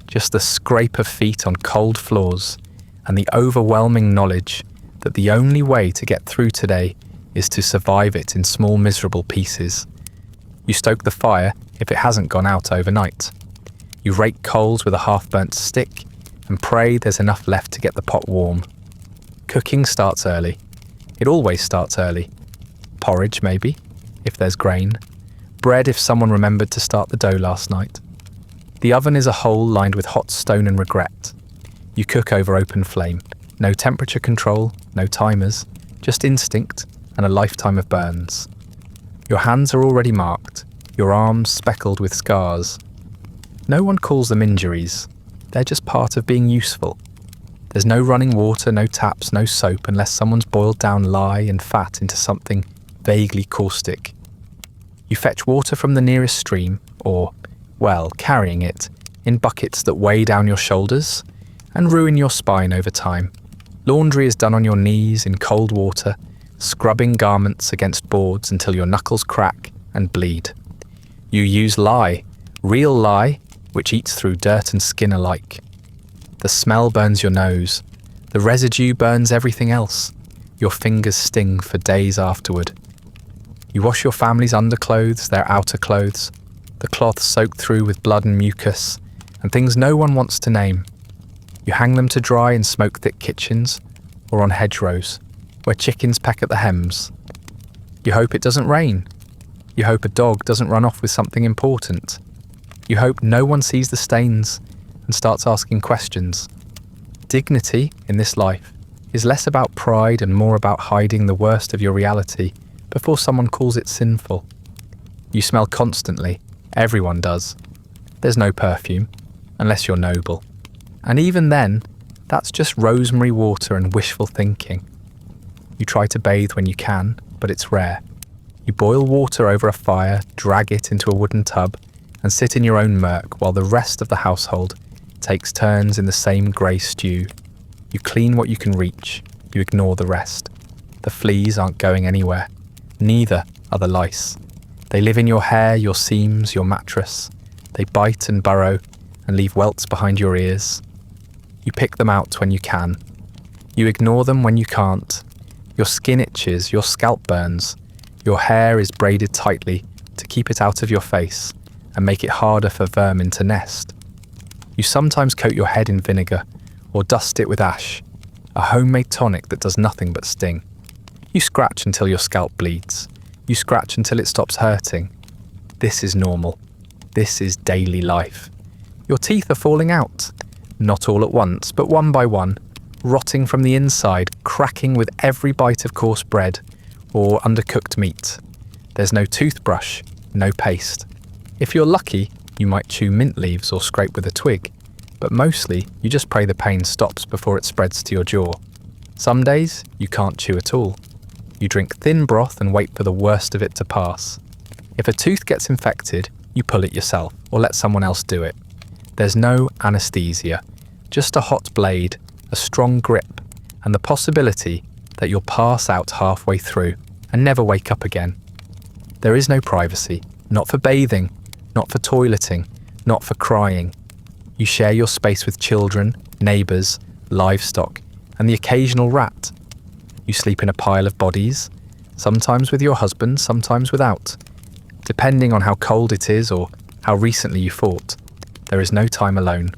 Just the scrape of feet on cold floors and the overwhelming knowledge that the only way to get through today is to survive it in small miserable pieces. You stoke the fire if it hasn't gone out overnight. You rake coals with a half-burnt stick and pray there's enough left to get the pot warm. Cooking starts early. It always starts early. Porridge, maybe, if there's grain. Bread if someone remembered to start the dough last night. The oven is a hole lined with hot stone and regret. You cook over open flame. No temperature control, no timers, just instinct and a lifetime of burns. Your hands are already marked, your arms speckled with scars. No one calls them injuries. They're just part of being useful. There's no running water, no taps, no soap unless someone's boiled down lye and fat into something vaguely caustic. You fetch water from the nearest stream, or, well, carrying it, in buckets that weigh down your shoulders and ruin your spine over time. Laundry is done on your knees in cold water, scrubbing garments against boards until your knuckles crack and bleed. You use lye, real lye, which eats through dirt and skin alike. The smell burns your nose. The residue burns everything else. Your fingers sting for days afterward. You wash your family's underclothes, their outer clothes, the cloth soaked through with blood and mucus, and things no one wants to name. You hang them to dry in smoke-thick kitchens or on hedgerows, where chickens peck at the hems. You hope it doesn't rain. You hope a dog doesn't run off with something important. You hope no one sees the stains and starts asking questions. Dignity in this life is less about pride and more about hiding the worst of your reality before someone calls it sinful. You smell constantly. Everyone does. There's no perfume, unless you're noble. And even then, that's just rosemary water and wishful thinking. You try to bathe when you can, but it's rare. You boil water over a fire, drag it into a wooden tub, and sit in your own murk while the rest of the household takes turns in the same grey stew. You clean what you can reach. You ignore the rest. The fleas aren't going anywhere. Neither are the lice. They live in your hair, your seams, your mattress. They bite and burrow and leave welts behind your ears. You pick them out when you can. You ignore them when you can't. Your skin itches, your scalp burns. Your hair is braided tightly to keep it out of your face and make it harder for vermin to nest. You sometimes coat your head in vinegar or dust it with ash, a homemade tonic that does nothing but sting. You scratch until your scalp bleeds. You scratch until it stops hurting. This is normal. This is daily life. Your teeth are falling out. Not all at once, but one by one, rotting from the inside, cracking with every bite of coarse bread or undercooked meat. There's no toothbrush, no paste. If you're lucky, you might chew mint leaves or scrape with a twig, but mostly you just pray the pain stops before it spreads to your jaw. Some days, you can't chew at all. You drink thin broth and wait for the worst of it to pass. If a tooth gets infected, you pull it yourself or let someone else do it. There's no anesthesia, just a hot blade, a strong grip, and the possibility that you'll pass out halfway through and never wake up again. There is no privacy, not for bathing, not for toileting, not for crying. You share your space with children, neighbours, livestock, and the occasional rat. You sleep in a pile of bodies, Sometimes with your husband, sometimes without. Depending on how cold it is or how recently you fought, there is no time alone.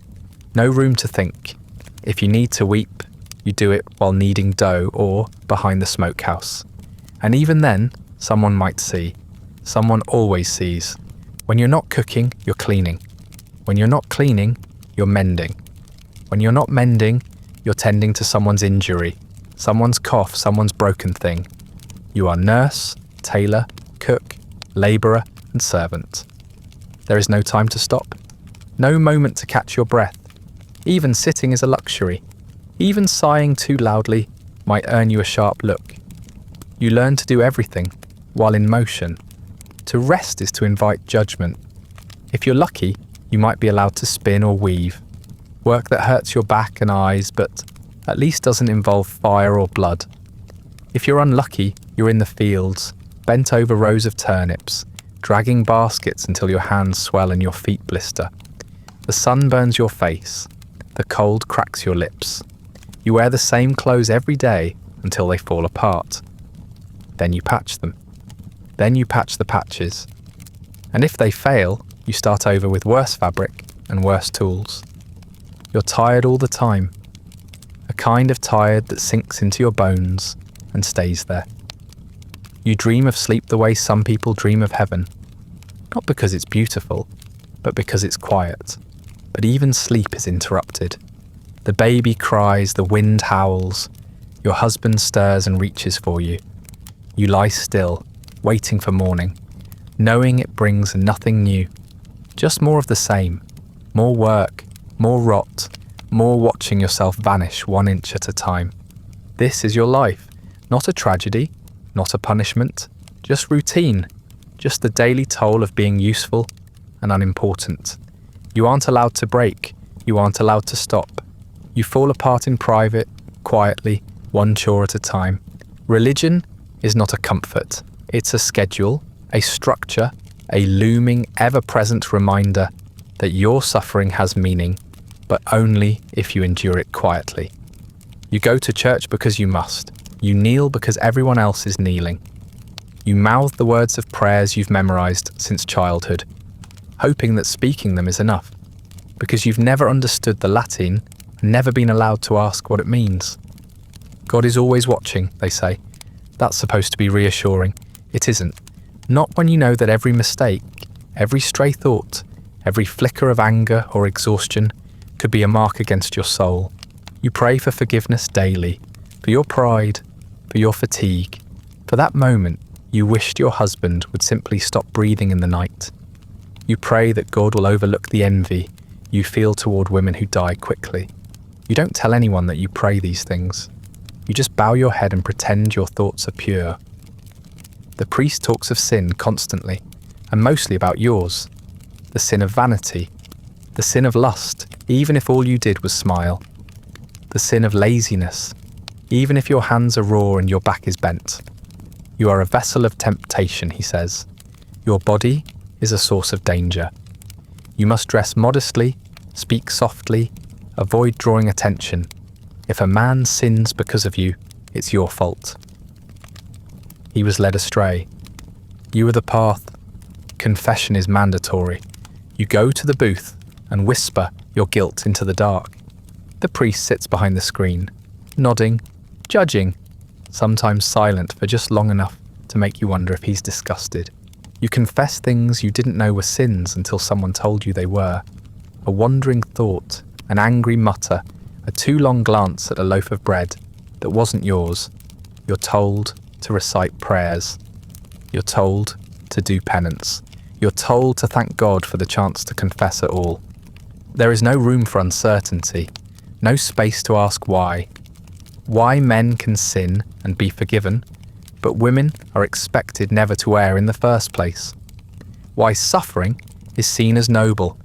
No room to think. If you need to weep, you do it while kneading dough or behind the smokehouse. And even then, someone might see. Someone always sees. When you're not cooking, you're cleaning. When you're not cleaning, you're mending. When you're not mending, you're tending to someone's injury, someone's cough, someone's broken thing. You are nurse, tailor, cook, labourer, and servant. There is no time to stop. No moment to catch your breath. Even sitting is a luxury. Even sighing too loudly might earn you a sharp look. You learn to do everything while in motion. To rest is to invite judgment. If you're lucky, you might be allowed to spin or weave. Work that hurts your back and eyes, but at least doesn't involve fire or blood. If you're unlucky, you're in the fields, bent over rows of turnips, dragging baskets until your hands swell and your feet blister. The sun burns your face. The cold cracks your lips. You wear the same clothes every day until they fall apart. Then you patch them. Then you patch the patches. And if they fail, you start over with worse fabric and worse tools. You're tired all the time. A kind of tired that sinks into your bones and stays there. You dream of sleep the way some people dream of heaven. Not because it's beautiful, but because it's quiet. But even sleep is interrupted. The baby cries, the wind howls. Your husband stirs and reaches for you. You lie still, waiting for morning, knowing it brings nothing new. Just more of the same. More work, more rot, more watching yourself vanish 1 inch at a time. This is your life. Not a tragedy, not a punishment, just routine, just the daily toll of being useful and unimportant. You aren't allowed to break, you aren't allowed to stop. You fall apart in private, quietly, one chore at a time. Religion is not a comfort, it's a schedule, a structure, a looming, ever-present reminder that your suffering has meaning, but only if you endure it quietly. You go to church because you must. You kneel because everyone else is kneeling. You mouth the words of prayers you've memorized since childhood, hoping that speaking them is enough, because you've never understood the Latin and never been allowed to ask what it means. God is always watching, they say. That's supposed to be reassuring. It isn't. Not when you know that every mistake, every stray thought, every flicker of anger or exhaustion could be a mark against your soul. You pray for forgiveness daily, for your pride, for your fatigue, for that moment you wished your husband would simply stop breathing in the night. You pray that God will overlook the envy you feel toward women who die quickly. You don't tell anyone that you pray these things. You just bow your head and pretend your thoughts are pure. The priest talks of sin constantly, and mostly about yours. The sin of vanity, the sin of lust, even if all you did was smile. The sin of laziness, even if your hands are raw and your back is bent. You are a vessel of temptation, he says. Your body is a source of danger. You must dress modestly, speak softly, avoid drawing attention. If a man sins because of you, it's your fault. He was led astray. You are the path. Confession is mandatory. You go to the booth and whisper your guilt into the dark. The priest sits behind the screen, nodding, judging, sometimes silent for just long enough to make you wonder if he's disgusted. You confess things you didn't know were sins until someone told you they were. A wandering thought, an angry mutter, a too long glance at a loaf of bread that wasn't yours. You're told to recite prayers. You're told to do penance. You're told to thank God for the chance to confess it all. There is no room for uncertainty, no space to ask why. Why men can sin and be forgiven, but women are expected never to err in the first place. Why suffering is seen as noble,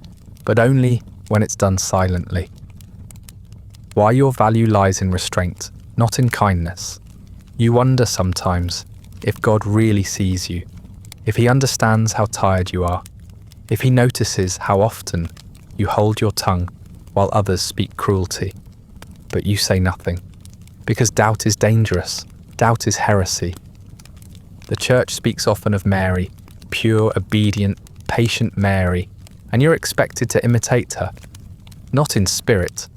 but only when it's done silently. Why your value lies in restraint, not in kindness. You wonder sometimes if God really sees you, if he understands how tired you are, if he notices how often you hold your tongue while others speak cruelty, but you say nothing. Because doubt is dangerous, doubt is heresy. The church speaks often of Mary, pure, obedient, patient Mary, and you're expected to imitate her. Not in spirit,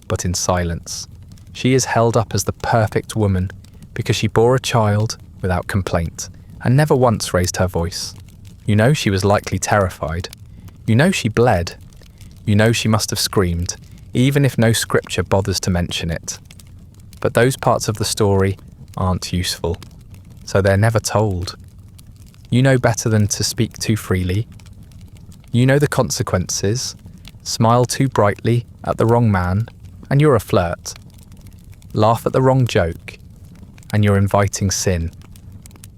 but in silence. She is held up as the perfect woman because she bore a child without complaint and never once raised her voice. You know she was likely terrified. You know she bled. You know she must have screamed, even if no scripture bothers to mention it. But those parts of the story aren't useful, so they're never told. You know better than to speak too freely. You know the consequences. Smile too brightly at the wrong man, and you're a flirt. Laugh at the wrong joke, and you're inviting sin.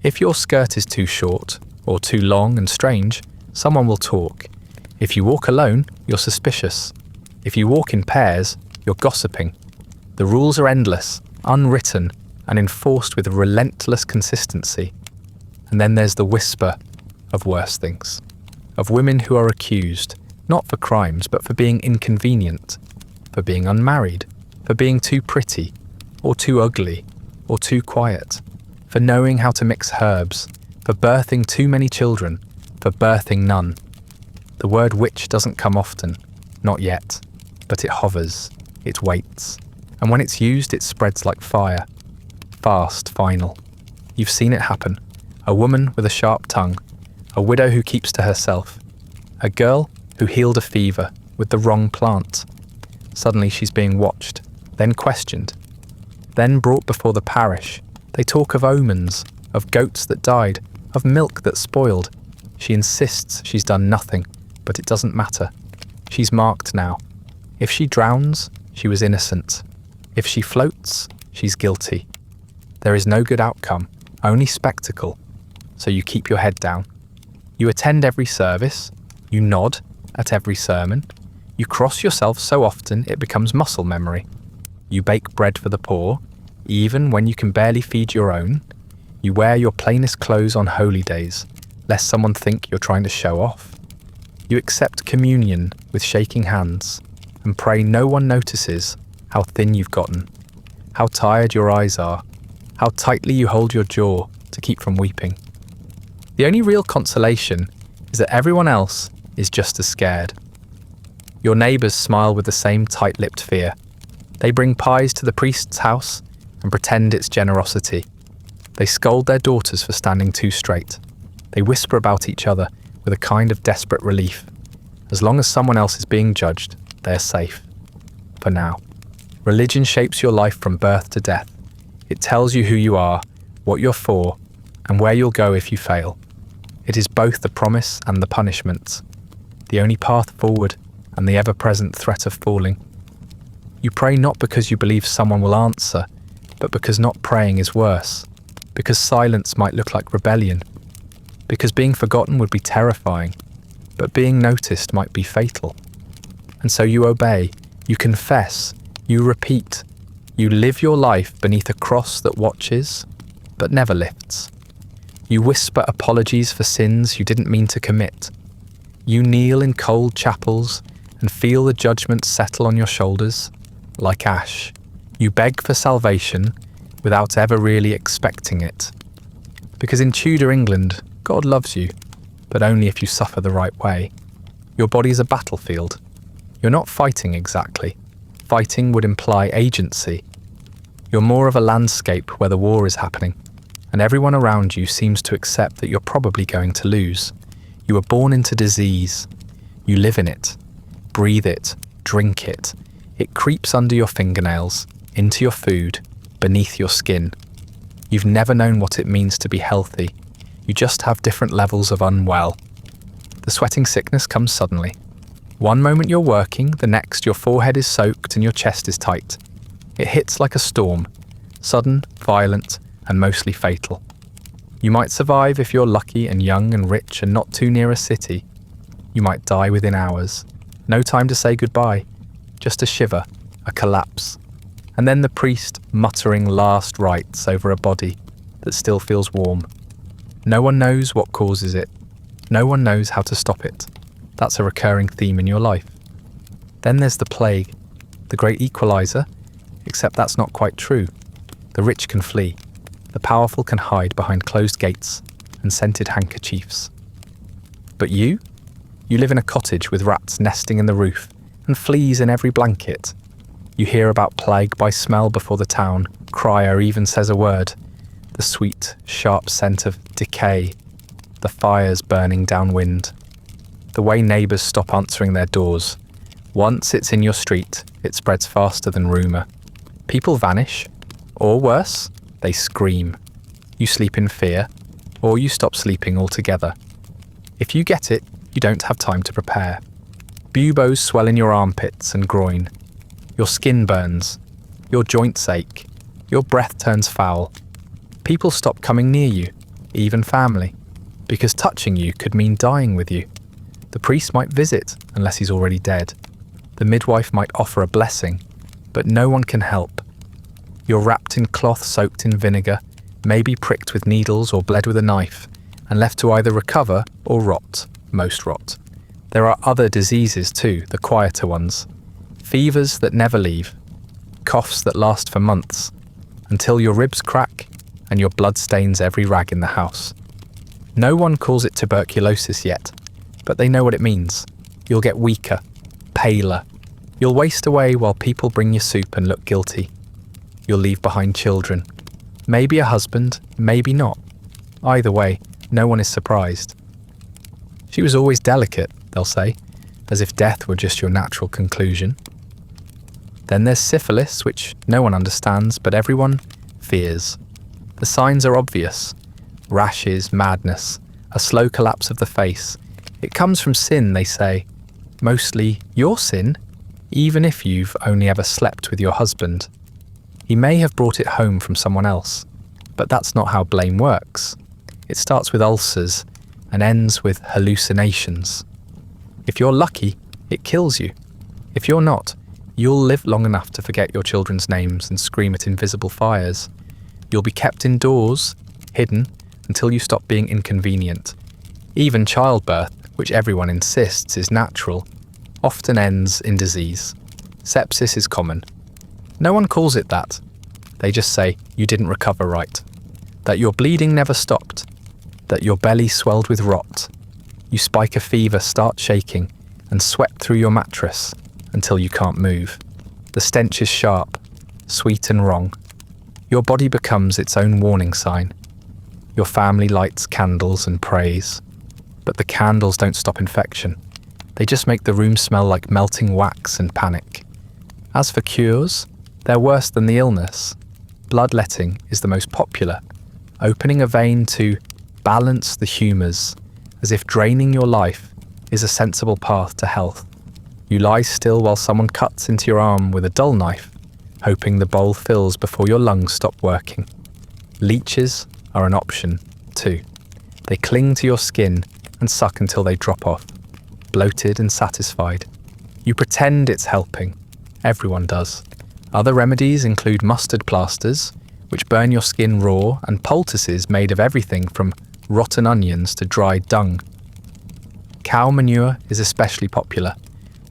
If your skirt is too short, or too long and strange, someone will talk. If you walk alone, you're suspicious. If you walk in pairs, you're gossiping. The rules are endless, unwritten, and enforced with relentless consistency. And then there's the whisper of worse things. Of women who are accused, not for crimes, but for being inconvenient, for being unmarried, for being too pretty, or too ugly, or too quiet, for knowing how to mix herbs, for birthing too many children, for birthing none. The word witch doesn't come often, not yet, but it hovers, it waits, and when it's used it spreads like fire. Fast, final. You've seen it happen. A woman with a sharp tongue, a widow who keeps to herself, a girl who healed a fever with the wrong plant. Suddenly she's being watched, then questioned, then brought before the parish. They talk of omens, of goats that died, of milk that spoiled. She insists she's done nothing, but it doesn't matter. She's marked now. If she drowns, she was innocent. If she floats, she's guilty. There is no good outcome, only spectacle. So you keep your head down. You attend every service. You nod at every sermon. You cross yourself so often it becomes muscle memory. You bake bread for the poor, even when you can barely feed your own. You wear your plainest clothes on holy days, lest someone think you're trying to show off. You accept communion with shaking hands and pray no one notices how thin you've gotten, how tired your eyes are, how tightly you hold your jaw to keep from weeping. The only real consolation is that everyone else is just as scared. Your neighbours smile with the same tight-lipped fear. They bring pies to the priest's house and pretend it's generosity. They scold their daughters for standing too straight. They whisper about each other with a kind of desperate relief. As long as someone else is being judged, they're safe. For now. Religion shapes your life from birth to death. It tells you who you are, what you're for, and where you'll go if you fail. It is both the promise and the punishment, the only path forward and the ever-present threat of falling. You pray not because you believe someone will answer, but because not praying is worse, because silence might look like rebellion, because being forgotten would be terrifying, but being noticed might be fatal. And so you obey, you confess, you repeat, you live your life beneath a cross that watches, but never lifts. You whisper apologies for sins you didn't mean to commit. You kneel in cold chapels and feel the judgment settle on your shoulders, like ash. You beg for salvation without ever really expecting it. Because in Tudor England, God loves you, but only if you suffer the right way. Your body's a battlefield. You're not fighting exactly. Fighting would imply agency. You're more of a landscape where the war is happening, and everyone around you seems to accept that you're probably going to lose. You were born into disease. You live in it. Breathe it. Drink it. It creeps under your fingernails, into your food, beneath your skin. You've never known what it means to be healthy. You just have different levels of unwell. The sweating sickness comes suddenly. One moment you're working, the next your forehead is soaked and your chest is tight. It hits like a storm, sudden, violent, and mostly fatal. You might survive if you're lucky and young and rich and not too near a city. You might die within hours. No time to say goodbye. Just a shiver, a collapse. And then the priest muttering last rites over a body that still feels warm. No one knows what causes it. No one knows how to stop it. That's a recurring theme in your life. Then there's the plague, the great equalizer, except that's not quite true. The rich can flee. The powerful can hide behind closed gates and scented handkerchiefs. But you live in a cottage with rats nesting in the roof and fleas in every blanket. You hear about plague by smell before the town crier even says a word. The sweet, sharp scent of decay, the fires burning downwind, the way neighbours stop answering their doors. Once it's in your street, it spreads faster than rumour. People vanish, or worse, they scream. You sleep in fear, or you stop sleeping altogether. If you get it, you don't have time to prepare. Buboes swell in your armpits and groin. Your skin burns. Your joints ache. Your breath turns foul. People stop coming near you, even family, because touching you could mean dying with you. The priest might visit unless he's already dead. The midwife might offer a blessing, but no one can help. You're wrapped in cloth soaked in vinegar, maybe pricked with needles or bled with a knife, and left to either recover or rot, most rot. There are other diseases too, the quieter ones. Fevers that never leave, coughs that last for months, until your ribs crack and your blood stains every rag in the house. No one calls it tuberculosis yet, but they know what it means. You'll get weaker, paler. You'll waste away while people bring you soup and look guilty. You'll leave behind children. Maybe a husband, maybe not. Either way, no one is surprised. She was always delicate, they'll say, as if death were just your natural conclusion. Then there's syphilis, which no one understands, but everyone fears. The signs are obvious. Rashes, madness, a slow collapse of the face. It comes from sin, they say. Mostly your sin, even if you've only ever slept with your husband. He may have brought it home from someone else, but that's not how blame works. It starts with ulcers and ends with hallucinations. If you're lucky, it kills you. If you're not, you'll live long enough to forget your children's names and scream at invisible fires. You'll be kept indoors, hidden, until you stop being inconvenient. Even childbirth, which everyone insists is natural, often ends in disease. Sepsis is common. No one calls it that. They just say you didn't recover right, that your bleeding never stopped, that your belly swelled with rot. You spike a fever, start shaking, and sweat through your mattress until you can't move. The stench is sharp, sweet and wrong. Your body becomes its own warning sign. Your family lights candles and prays. But the candles don't stop infection. They just make the room smell like melting wax and panic. As for cures, they're worse than the illness. Bloodletting is the most popular, opening a vein to balance the humours, as if draining your life is a sensible path to health. You lie still while someone cuts into your arm with a dull knife, hoping the bowl fills before your lungs stop working. Leeches are an option, too. They cling to your skin and suck until they drop off, bloated and satisfied. You pretend it's helping. Everyone does. Other remedies include mustard plasters, which burn your skin raw, and poultices made of everything from rotten onions to dried dung. Cow manure is especially popular,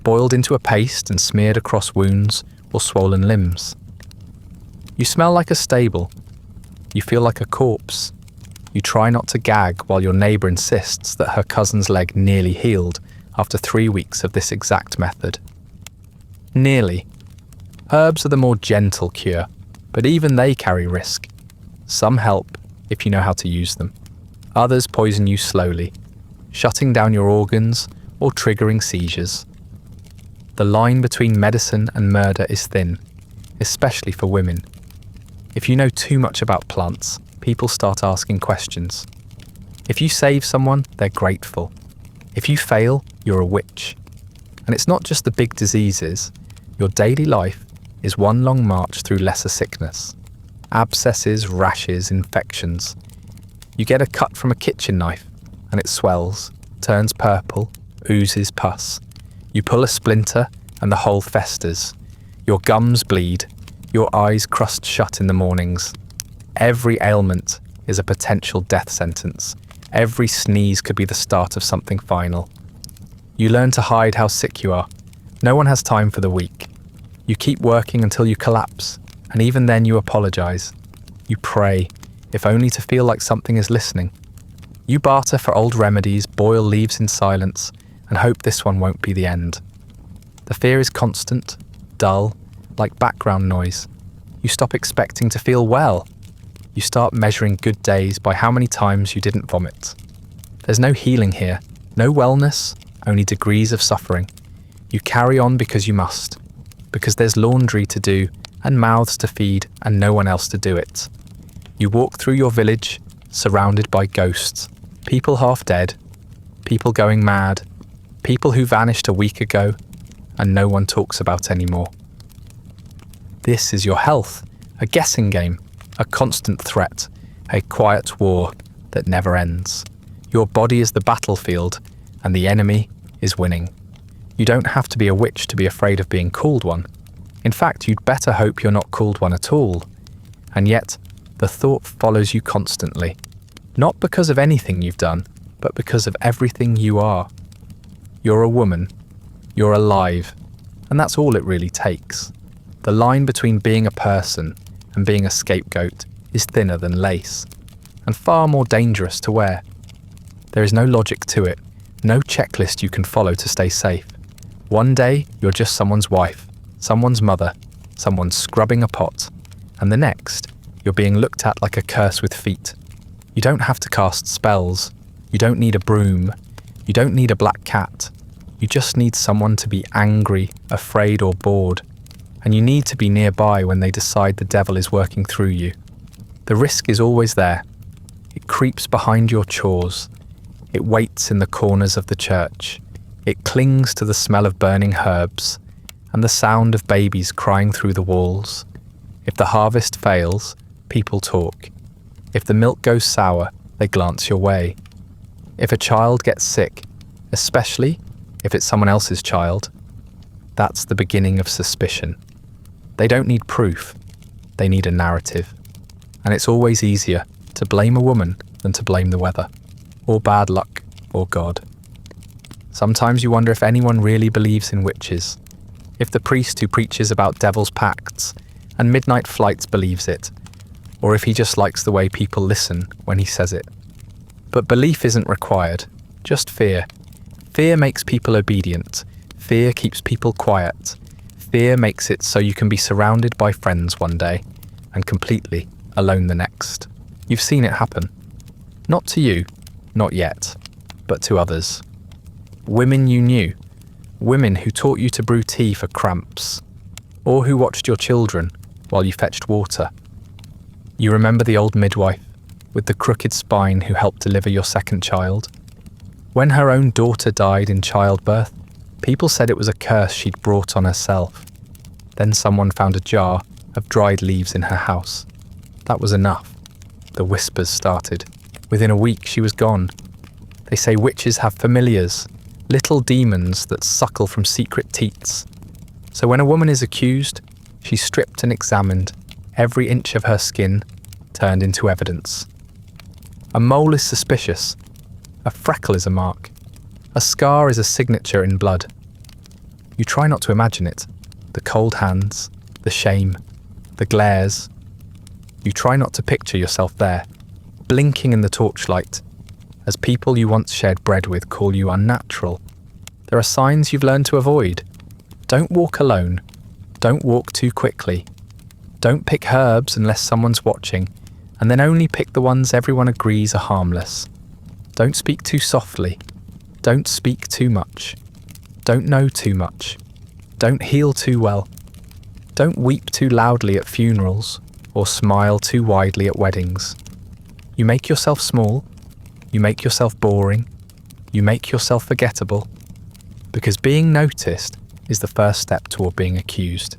boiled into a paste and smeared across wounds or swollen limbs. You smell like a stable. You feel like a corpse. You try not to gag while your neighbour insists that her cousin's leg nearly healed after 3 weeks of this exact method. Nearly. Herbs are the more gentle cure, but even they carry risk. Some help if you know how to use them. Others poison you slowly, shutting down your organs or triggering seizures. The line between medicine and murder is thin, especially for women. If you know too much about plants, people start asking questions. If you save someone, they're grateful. If you fail, you're a witch. And it's not just the big diseases. Your daily life is one long march through lesser sickness. Abscesses, rashes, infections. You get a cut from a kitchen knife, and it swells, turns purple, oozes pus. You pull a splinter, and the hole festers. Your gums bleed. Your eyes crust shut in the mornings. Every ailment is a potential death sentence. Every sneeze could be the start of something final. You learn to hide how sick you are. No one has time for the weak. You keep working until you collapse, and even then you apologise. You pray, if only to feel like something is listening. You barter for old remedies, boil leaves in silence, and hope this one won't be the end. The fear is constant, dull, like background noise. You stop expecting to feel well. You start measuring good days by how many times you didn't vomit. There's no healing here, no wellness, only degrees of suffering. You carry on because you must, because there's laundry to do and mouths to feed and no one else to do it. You walk through your village, surrounded by ghosts, people half dead, people going mad, people who vanished a week ago, and no one talks about anymore. This is your health, a guessing game, a constant threat, a quiet war that never ends. Your body is the battlefield, and the enemy is winning. You don't have to be a witch to be afraid of being called one. In fact, you'd better hope you're not called one at all. And yet, the thought follows you constantly, not because of anything you've done, but because of everything you are. You're a woman, you're alive, and that's all it really takes. The line between being a person and being a scapegoat is thinner than lace, and far more dangerous to wear. There is no logic to it, no checklist you can follow to stay safe. One day, you're just someone's wife, someone's mother, someone scrubbing a pot, and the next, you're being looked at like a curse with feet. You don't have to cast spells, you don't need a broom, you don't need a black cat. You just need someone to be angry, afraid or bored, and you need to be nearby when they decide the devil is working through you. The risk is always there. It creeps behind your chores. It waits in the corners of the church. It clings to the smell of burning herbs and the sound of babies crying through the walls. If the harvest fails, people talk. If the milk goes sour, they glance your way. If a child gets sick, especially if it's someone else's child, that's the beginning of suspicion. They don't need proof, they need a narrative. And it's always easier to blame a woman than to blame the weather, or bad luck, or God. Sometimes you wonder if anyone really believes in witches, if the priest who preaches about devil's pacts and midnight flights believes it, or if he just likes the way people listen when he says it. But belief isn't required, just fear. Fear makes people obedient. Fear keeps people quiet. Fear makes it so you can be surrounded by friends one day and completely alone the next. You've seen it happen. Not to you, not yet, but to others. Women you knew. Women who taught you to brew tea for cramps, or who watched your children while you fetched water. You remember the old midwife with the crooked spine who helped deliver your second child? When her own daughter died in childbirth, people said it was a curse she'd brought on herself. Then someone found a jar of dried leaves in her house. That was enough. The whispers started. Within a week, she was gone. They say witches have familiars, little demons that suckle from secret teats. So when a woman is accused, she's stripped and examined, every inch of her skin turned into evidence. A mole is suspicious. A freckle is a mark. A scar is a signature in blood. You try not to imagine it. The cold hands, the shame, the glares. You try not to picture yourself there, blinking in the torchlight, as people you once shared bread with call you unnatural. There are signs you've learned to avoid. Don't walk alone. Don't walk too quickly. Don't pick herbs unless someone's watching, and then only pick the ones everyone agrees are harmless. Don't speak too softly. Don't speak too much. Don't know too much. Don't heal too well. Don't weep too loudly at funerals or smile too widely at weddings. You make yourself small. You make yourself boring. You make yourself forgettable. Because being noticed is the first step toward being accused.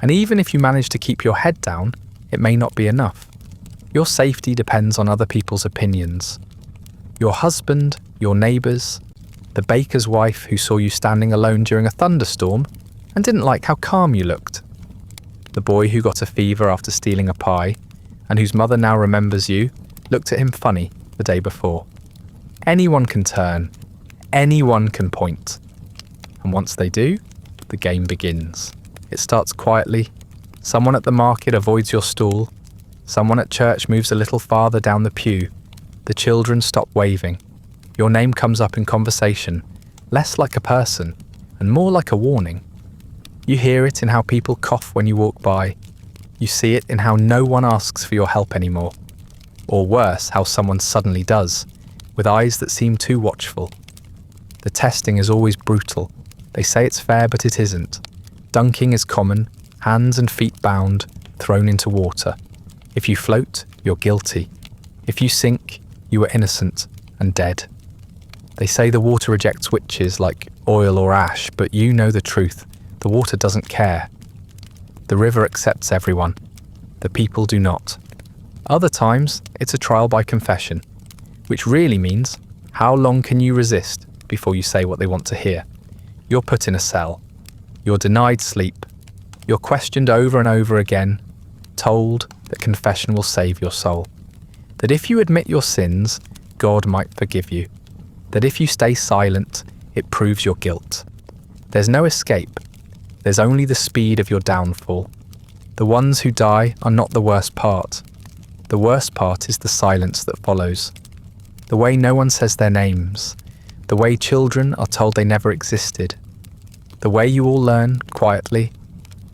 And even if you manage to keep your head down, it may not be enough. Your safety depends on other people's opinions. Your husband, your neighbours, the baker's wife who saw you standing alone during a thunderstorm and didn't like how calm you looked. The boy who got a fever after stealing a pie and whose mother now remembers you looked at him funny the day before. Anyone can turn. Anyone can point. And once they do, the game begins. It starts quietly. Someone at the market avoids your stall. Someone at church moves a little farther down the pew. The children stop waving. Your name comes up in conversation, less like a person and more like a warning. You hear it in how people cough when you walk by. You see it in how no one asks for your help anymore. Or worse, how someone suddenly does, with eyes that seem too watchful. The testing is always brutal. They say it's fair, but it isn't. Dunking is common, hands and feet bound, thrown into water. If you float, you're guilty. If you sink, you are innocent and dead. They say the water rejects witches like oil or ash, but you know the truth. The water doesn't care. The river accepts everyone. The people do not. Other times, it's a trial by confession, which really means, how long can you resist before you say what they want to hear? You're put in a cell. You're denied sleep. You're questioned over and over again, told that confession will save your soul. That if you admit your sins, God might forgive you. That if you stay silent, it proves your guilt. There's no escape. There's only the speed of your downfall. The ones who die are not the worst part. The worst part is the silence that follows. The way no one says their names. The way children are told they never existed. The way you all learn, quietly,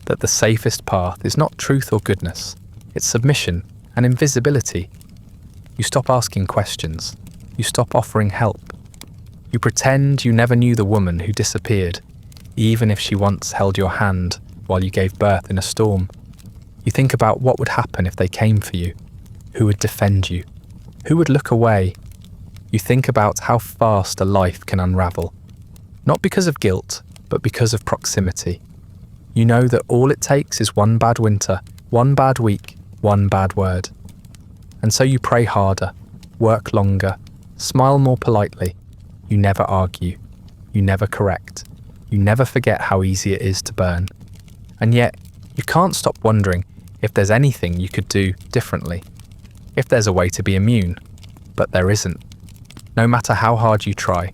that the safest path is not truth or goodness. It's submission and invisibility. You stop asking questions. You stop offering help. You pretend you never knew the woman who disappeared, even if she once held your hand while you gave birth in a storm. You think about what would happen if they came for you. Who would defend you? Who would look away? You think about how fast a life can unravel. Not because of guilt, but because of proximity. You know that all it takes is one bad winter, one bad week, one bad word. And so you pray harder, work longer, smile more politely. You never argue. You never correct. You never forget how easy it is to burn. And yet, you can't stop wondering if there's anything you could do differently. If there's a way to be immune. But there isn't. No matter how hard you try.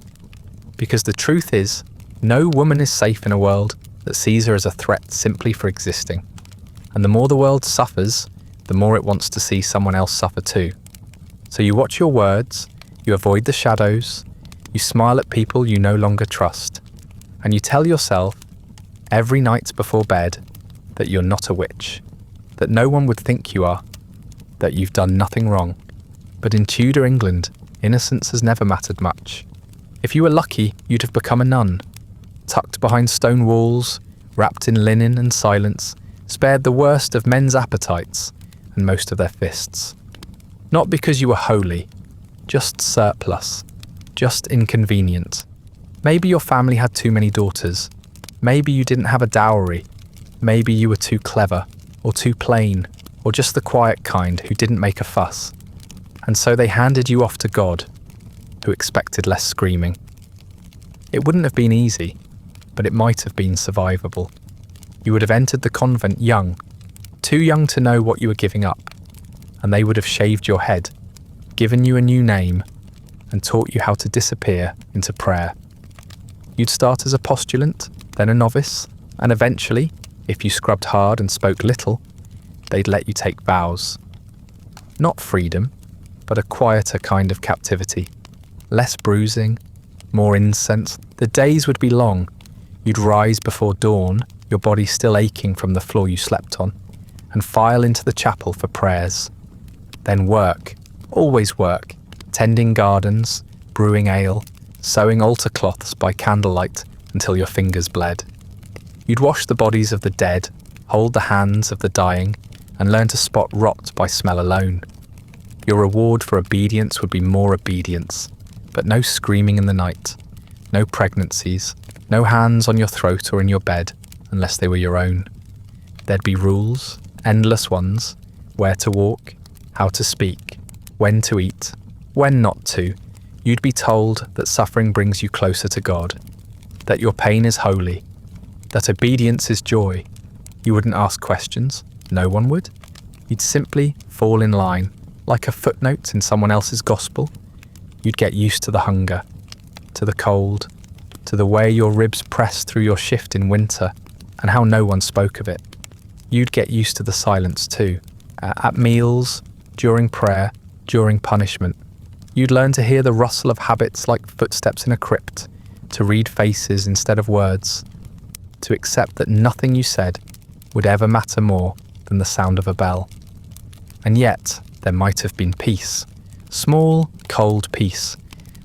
Because the truth is, no woman is safe in a world that sees her as a threat simply for existing. And the more the world suffers, the more it wants to see someone else suffer too. So you watch your words, you avoid the shadows, you smile at people you no longer trust, and you tell yourself, every night before bed, that you're not a witch, that no one would think you are, that you've done nothing wrong. But in Tudor England, innocence has never mattered much. If you were lucky, you'd have become a nun, tucked behind stone walls, wrapped in linen and silence, spared the worst of men's appetites and most of their fists. Not because you were holy, just surplus, just inconvenient. Maybe your family had too many daughters. Maybe you didn't have a dowry. Maybe you were too clever, or too plain, or just the quiet kind who didn't make a fuss. And so they handed you off to God, who expected less screaming. It wouldn't have been easy, but it might have been survivable. You would have entered the convent young, too young to know what you were giving up, and they would have shaved your head, given you a new name, and taught you how to disappear into prayer. You'd start as a postulant, then a novice, and eventually, if you scrubbed hard and spoke little, they'd let you take vows. Not freedom, but a quieter kind of captivity. Less bruising, more incense. The days would be long. You'd rise before dawn, your body still aching from the floor you slept on, and file into the chapel for prayers. Then work, always work, tending gardens, brewing ale, sewing altar cloths by candlelight until your fingers bled. You'd wash the bodies of the dead, hold the hands of the dying, and learn to spot rot by smell alone. Your reward for obedience would be more obedience, but no screaming in the night, no pregnancies, no hands on your throat or in your bed, unless they were your own. There'd be rules, endless ones, where to walk, how to speak, when to eat, when not to. You'd be told that suffering brings you closer to God, that your pain is holy, that obedience is joy. You wouldn't ask questions, no one would. You'd simply fall in line, like a footnote in someone else's gospel. You'd get used to the hunger, to the cold, to the way your ribs pressed through your shift in winter, and how no one spoke of it. You'd get used to the silence too, at meals, during prayer, during punishment. You'd learn to hear the rustle of habits like footsteps in a crypt, to read faces instead of words, to accept that nothing you said would ever matter more than the sound of a bell. And yet, there might have been peace. Small, cold peace.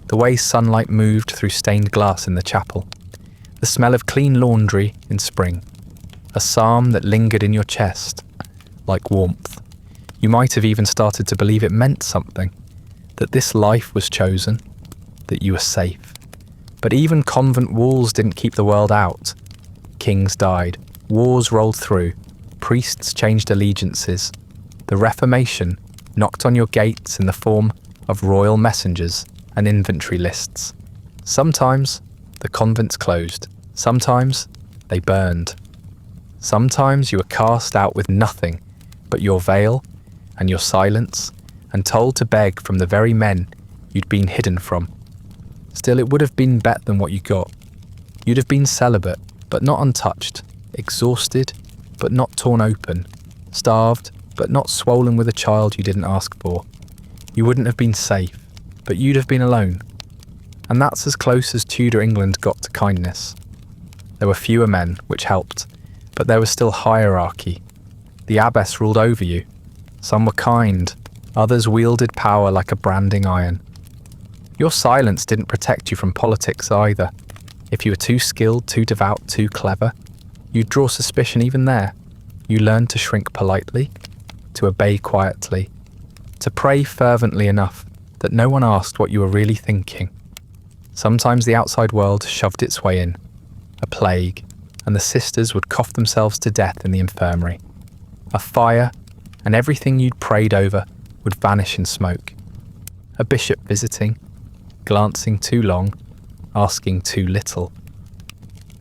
The way sunlight moved through stained glass in the chapel. The smell of clean laundry in spring. A psalm that lingered in your chest, like warmth. You might have even started to believe it meant something. That this life was chosen. That you were safe. But even convent walls didn't keep the world out. Kings died. Wars rolled through. Priests changed allegiances. The Reformation knocked on your gates in the form of royal messengers and inventory lists. Sometimes the convents closed. Sometimes they burned. Sometimes you were cast out with nothing but your veil and your silence and told to beg from the very men you'd been hidden from. Still, it would have been better than what you got. You'd have been celibate, but not untouched, exhausted, but not torn open, starved, but not swollen with a child you didn't ask for. You wouldn't have been safe, but you'd have been alone. And that's as close as Tudor England got to kindness. There were fewer men, which helped, but there was still hierarchy. The abbess ruled over you. Some were kind, others wielded power like a branding iron. Your silence didn't protect you from politics either. If you were too skilled, too devout, too clever, you'd draw suspicion even there. You learned to shrink politely, to obey quietly, to pray fervently enough that no one asked what you were really thinking. Sometimes the outside world shoved its way in, a plague, and the sisters would cough themselves to death in the infirmary. A fire, and everything you'd prayed over would vanish in smoke. A bishop visiting, glancing too long, asking too little.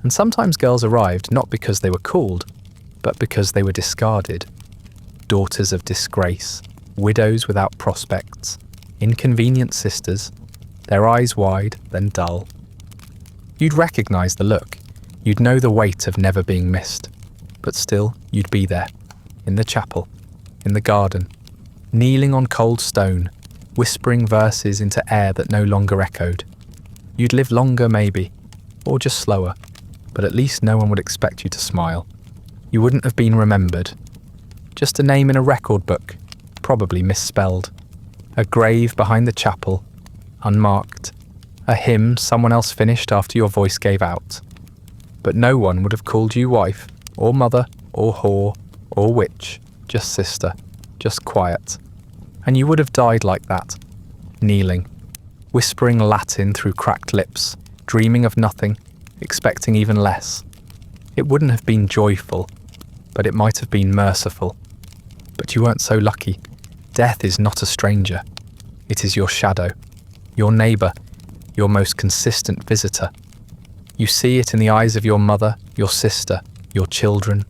And sometimes girls arrived not because they were called, but because they were discarded. Daughters of disgrace, widows without prospects, inconvenient sisters, their eyes wide, then dull. You'd recognise the look. You'd know the weight of never being missed. But still, you'd be there, in the chapel, in the garden, kneeling on cold stone, whispering verses into air that no longer echoed. You'd live longer maybe, or just slower, but at least no one would expect you to smile. You wouldn't have been remembered. Just a name in a record book, probably misspelled. A grave behind the chapel, unmarked. A hymn someone else finished after your voice gave out. But no one would have called you wife, or mother, or whore, or witch, just sister, just quiet. And you would have died like that, kneeling, whispering Latin through cracked lips, dreaming of nothing, expecting even less. It wouldn't have been joyful, but it might have been merciful. But you weren't so lucky. Death is not a stranger. It is your shadow, your neighbour, your most consistent visitor. You see it in the eyes of your mother, your sister, your children.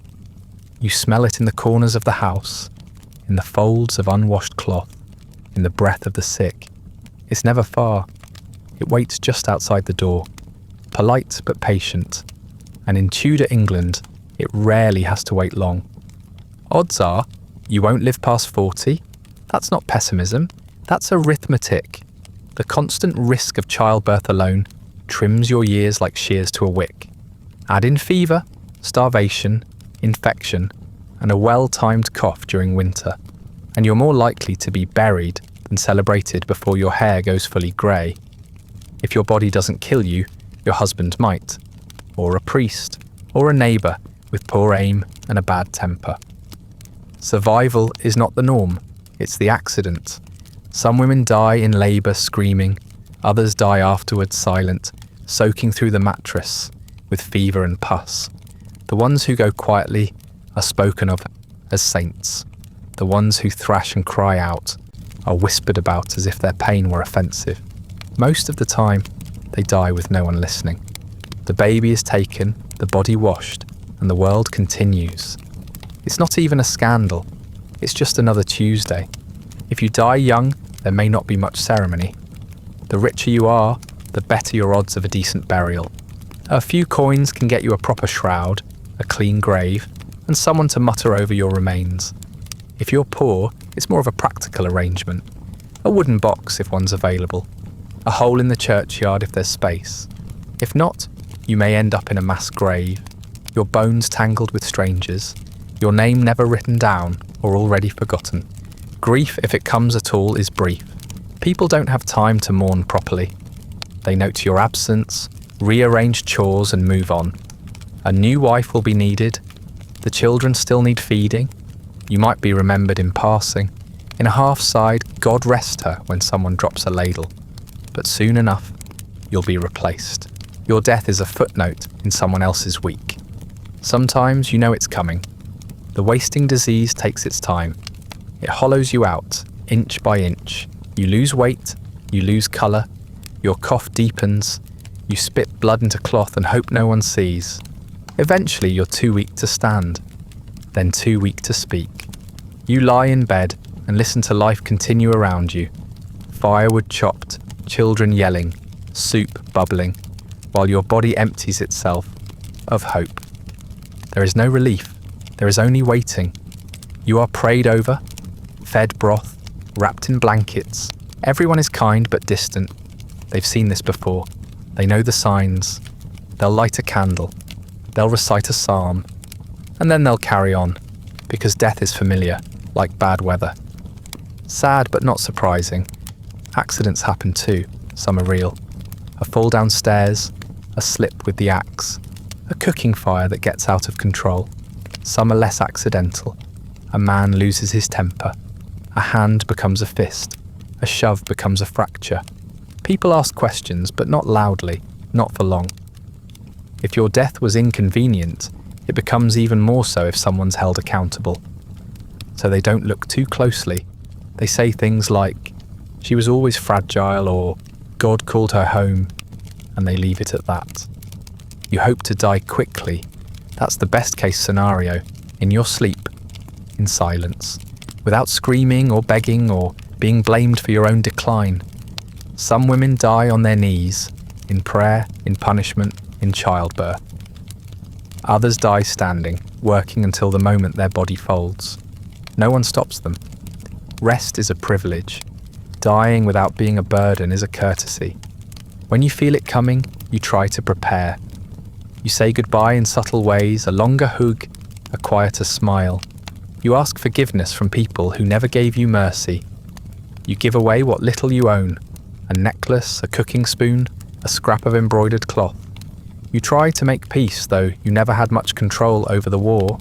You smell it in the corners of the house, in the folds of unwashed cloth, in the breath of the sick. It's never far. It waits just outside the door, polite but patient. And in Tudor England, it rarely has to wait long. Odds are, you won't live past 40. That's not pessimism, that's arithmetic. The constant risk of childbirth alone trims your years like shears to a wick. Add in fever, starvation, infection, and a well-timed cough during winter, and you're more likely to be buried than celebrated before your hair goes fully grey. If your body doesn't kill you, your husband might, or a priest, or a neighbour with poor aim and a bad temper. Survival is not the norm, it's the accident. Some women die in labour screaming, others die afterwards silent, soaking through the mattress with fever and pus. The ones who go quietly are spoken of as saints. The ones who thrash and cry out are whispered about as if their pain were offensive. Most of the time, they die with no one listening. The baby is taken, the body washed, and the world continues. It's not even a scandal. It's just another Tuesday. If you die young, there may not be much ceremony. The richer you are, the better your odds of a decent burial. A few coins can get you a proper shroud, a clean grave, and someone to mutter over your remains. If you're poor, it's more of a practical arrangement. A wooden box if one's available. A hole in the churchyard if there's space. If not, you may end up in a mass grave, your bones tangled with strangers, your name never written down or already forgotten. Grief, if it comes at all, is brief. People don't have time to mourn properly. They note your absence, rearrange chores and move on. A new wife will be needed. The children still need feeding. You might be remembered in passing. In a half-side, God rest her when someone drops a ladle. But soon enough, you'll be replaced. Your death is a footnote in someone else's week. Sometimes you know it's coming. The wasting disease takes its time. It hollows you out, inch by inch. You lose weight, you lose colour, your cough deepens, you spit blood into cloth and hope no one sees. Eventually you're too weak to stand, then too weak to speak. You lie in bed and listen to life continue around you. Firewood chopped, children yelling, soup bubbling, while your body empties itself of hope. There is no relief, there is only waiting. You are prayed over, fed broth, wrapped in blankets. Everyone is kind but distant. They've seen this before. They know the signs. They'll light a candle. They'll recite a psalm. And then they'll carry on, because death is familiar, like bad weather. Sad but not surprising. Accidents happen too. Some are real. A fall downstairs, a slip with the axe, a cooking fire that gets out of control. Some are less accidental. A man loses his temper. A hand becomes a fist. A shove becomes a fracture. People ask questions, but not loudly, not for long. If your death was inconvenient, it becomes even more so if someone's held accountable. So they don't look too closely. They say things like, "She was always fragile," or "God called her home," and they leave it at that. You hope to die quickly. That's the best case scenario, in your sleep, in silence, without screaming or begging or being blamed for your own decline. Some women die on their knees, in prayer, in punishment, in childbirth. Others die standing, working until the moment their body folds. No one stops them. Rest is a privilege. Dying without being a burden is a courtesy. When you feel it coming, you try to prepare. You say goodbye in subtle ways, a longer hug, a quieter smile. You ask forgiveness from people who never gave you mercy. You give away what little you own, a necklace, a cooking spoon, a scrap of embroidered cloth. You try to make peace, though you never had much control over the war.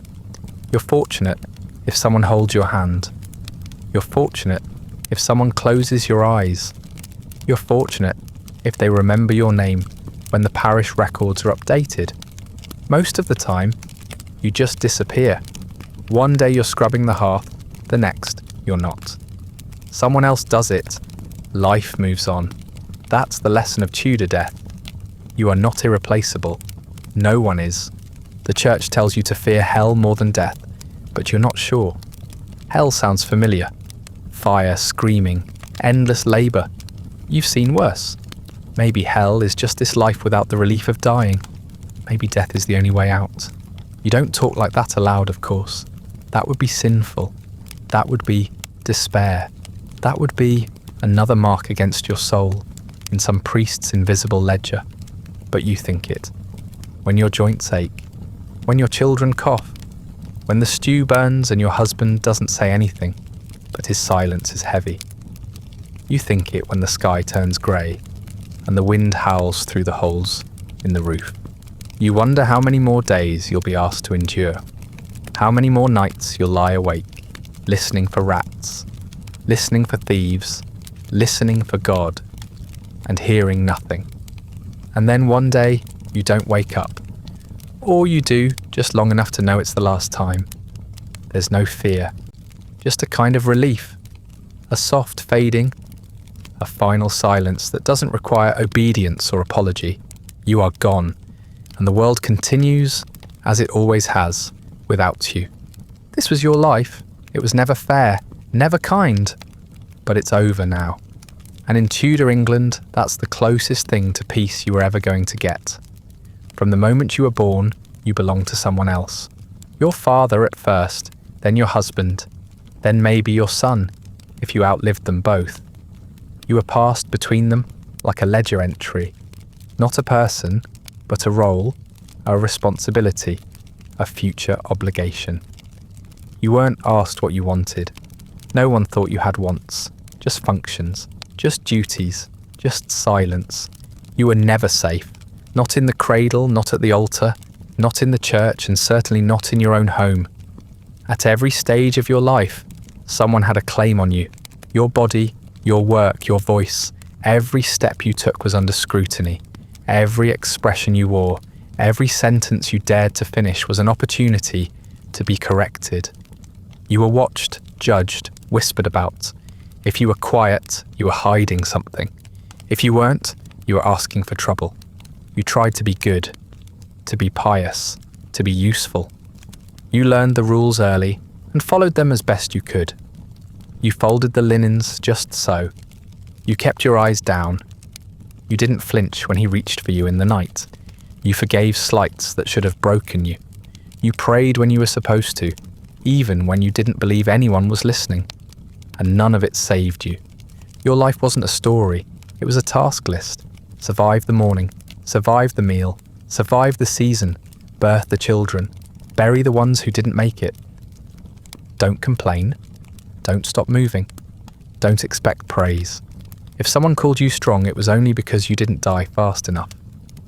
You're fortunate if someone holds your hand. You're fortunate if someone closes your eyes. You're fortunate if they remember your name when the parish records are updated. Most of the time, you just disappear. One day you're scrubbing the hearth, the next you're not. Someone else does it. Life moves on. That's the lesson of Tudor death. You are not irreplaceable. No one is. The church tells you to fear hell more than death, but you're not sure. Hell sounds familiar. Fire, screaming, endless labour. You've seen worse. Maybe hell is just this life without the relief of dying. Maybe death is the only way out. You don't talk like that aloud, of course. That would be sinful. That would be despair. That would be another mark against your soul in some priest's invisible ledger. But you think it. When your joints ache. When your children cough. When the stew burns and your husband doesn't say anything, but his silence is heavy. You think it when the sky turns grey and the wind howls through the holes in the roof. You wonder how many more days you'll be asked to endure. How many more nights you'll lie awake, listening for rats, listening for thieves, listening for God, and hearing nothing. And then one day, you don't wake up. Or you do, just long enough to know it's the last time. There's no fear, just a kind of relief, a soft fading, a final silence that doesn't require obedience or apology. You are gone, and the world continues as it always has, without you. This was your life. It was never fair, never kind, but it's over now. And in Tudor England, that's the closest thing to peace you were ever going to get. From the moment you were born, you belong to someone else. Your father at first, then your husband, then maybe your son, if you outlived them both. You were passed between them like a ledger entry. Not a person, but a role, a responsibility, a future obligation. You weren't asked what you wanted. No one thought you had wants, just functions, just duties, just silence. You were never safe. Not in the cradle, not at the altar, not in the church, and certainly not in your own home. At every stage of your life, someone had a claim on you. Your body, your work, your voice, every step you took was under scrutiny. Every expression you wore, every sentence you dared to finish was an opportunity to be corrected. You were watched, judged, whispered about. If you were quiet, you were hiding something. If you weren't, you were asking for trouble. You tried to be good, to be pious, to be useful. You learned the rules early and followed them as best you could. You folded the linens just so. You kept your eyes down. You didn't flinch when he reached for you in the night. You forgave slights that should have broken you. You prayed when you were supposed to, even when you didn't believe anyone was listening. And none of it saved you. Your life wasn't a story, it was a task list. Survive the morning, survive the meal, survive the season, birth the children, bury the ones who didn't make it. Don't complain. Don't stop moving. Don't expect praise. If someone called you strong, it was only because you didn't die fast enough.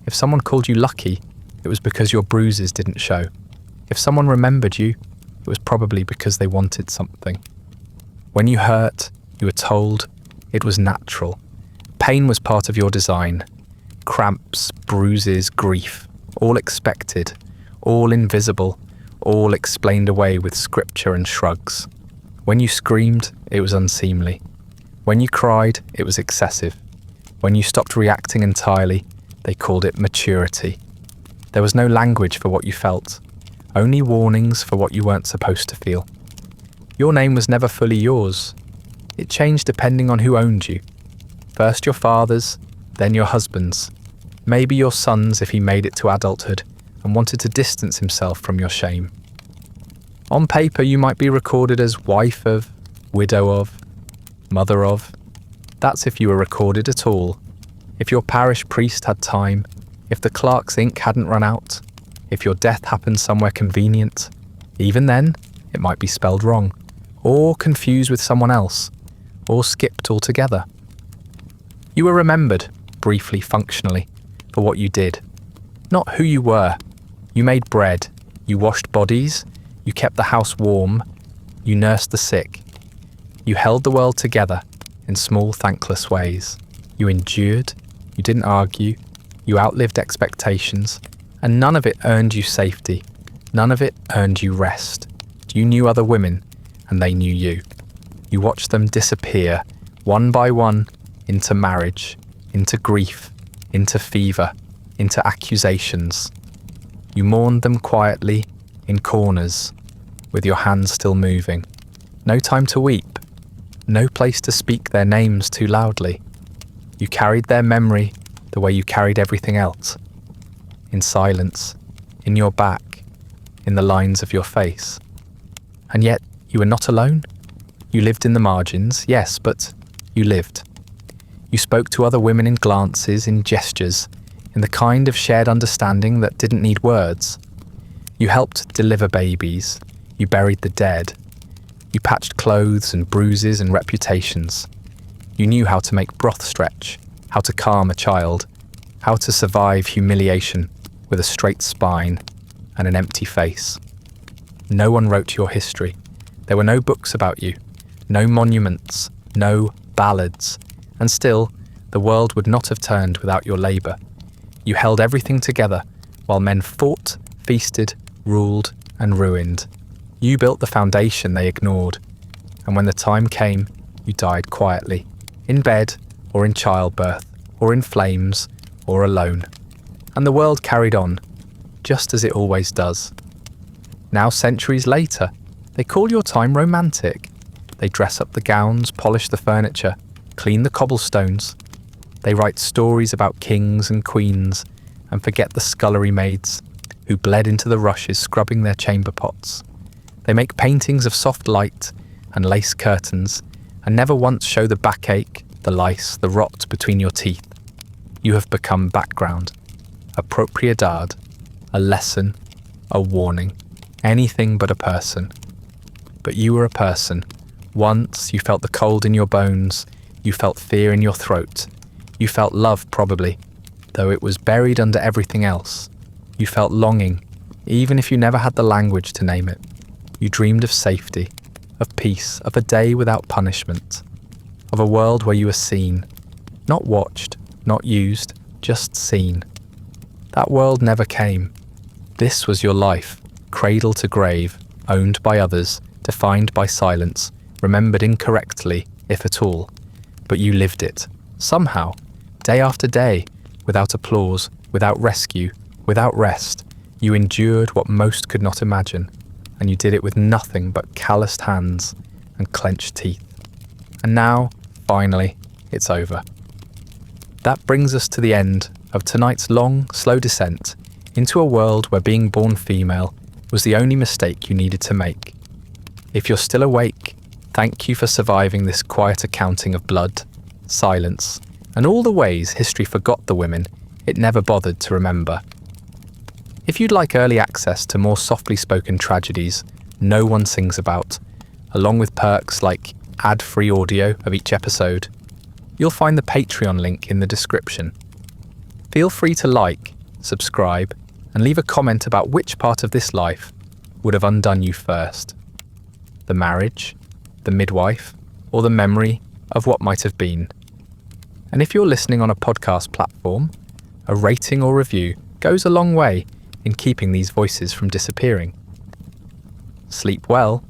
If someone called you lucky, it was because your bruises didn't show. If someone remembered you, it was probably because they wanted something. When you hurt, you were told it was natural. Pain was part of your design. Cramps, bruises, grief, all expected, all invisible, all explained away with scripture and shrugs. When you screamed, it was unseemly. When you cried, it was excessive. When you stopped reacting entirely, they called it maturity. There was no language for what you felt, only warnings for what you weren't supposed to feel. Your name was never fully yours. It changed depending on who owned you. First your father's, then your husband's, maybe your son's if he made it to adulthood and wanted to distance himself from your shame. On paper, you might be recorded as wife of, widow of, mother of. That's if you were recorded at all. If your parish priest had time, if the clerk's ink hadn't run out, if your death happened somewhere convenient, even then, it might be spelled wrong, or confused with someone else, or skipped altogether. You were remembered, briefly, functionally, for what you did. Not who you were. You made bread, you washed bodies, you kept the house warm, you nursed the sick. You held the world together in small, thankless ways. You endured, you didn't argue, you outlived expectations, and none of it earned you safety. None of it earned you rest. You knew other women, and they knew you. You watched them disappear, one by one, into marriage, into grief, into fever, into accusations. You mourned them quietly, in corners, with your hands still moving. No time to weep, no place to speak their names too loudly. You carried their memory the way you carried everything else, in silence, in your back, in the lines of your face. And yet, you were not alone. You lived in the margins, yes, but you lived. You spoke to other women in glances, in gestures, in the kind of shared understanding that didn't need words. You helped deliver babies. You buried the dead. You patched clothes and bruises and reputations. You knew how to make broth stretch, how to calm a child, how to survive humiliation with a straight spine and an empty face. No one wrote your history. There were no books about you, no monuments, no ballads, and still, the world would not have turned without your labour. You held everything together while men fought, feasted, ruled, and ruined. You built the foundation they ignored, and when the time came, you died quietly, in bed, or in childbirth, or in flames, or alone. And the world carried on, just as it always does. Now, centuries later, they call your time romantic. They dress up the gowns, polish the furniture, clean the cobblestones. They write stories about kings and queens and forget the scullery maids who bled into the rushes scrubbing their chamber pots. They make paintings of soft light and lace curtains and never once show the backache, the lice, the rot between your teeth. You have become background, a propriedad, a lesson, a warning, anything but a person. But you were a person. Once you felt the cold in your bones, you felt fear in your throat, you felt love probably, though it was buried under everything else. You felt longing, even if you never had the language to name it. You dreamed of safety, of peace, of a day without punishment, of a world where you were seen, not watched, not used, just seen. That world never came. This was your life, cradle to grave, owned by others, defined by silence, remembered incorrectly, if at all. But you lived it, somehow, day after day, without applause, without rescue, without rest. You endured what most could not imagine, and you did it with nothing but calloused hands and clenched teeth. And now, finally, it's over. That brings us to the end of tonight's long, slow descent into a world where being born female was the only mistake you needed to make. If you're still awake, thank you for surviving this quiet accounting of blood, silence, and all the ways history forgot the women it never bothered to remember. If you'd like early access to more softly spoken tragedies no one sings about, along with perks like ad-free audio of each episode, you'll find the Patreon link in the description. Feel free to like, subscribe, and leave a comment about which part of this life would have undone you first. The marriage, the midwife, or the memory of what might have been. And if you're listening on a podcast platform, a rating or review goes a long way in keeping these voices from disappearing. Sleep well,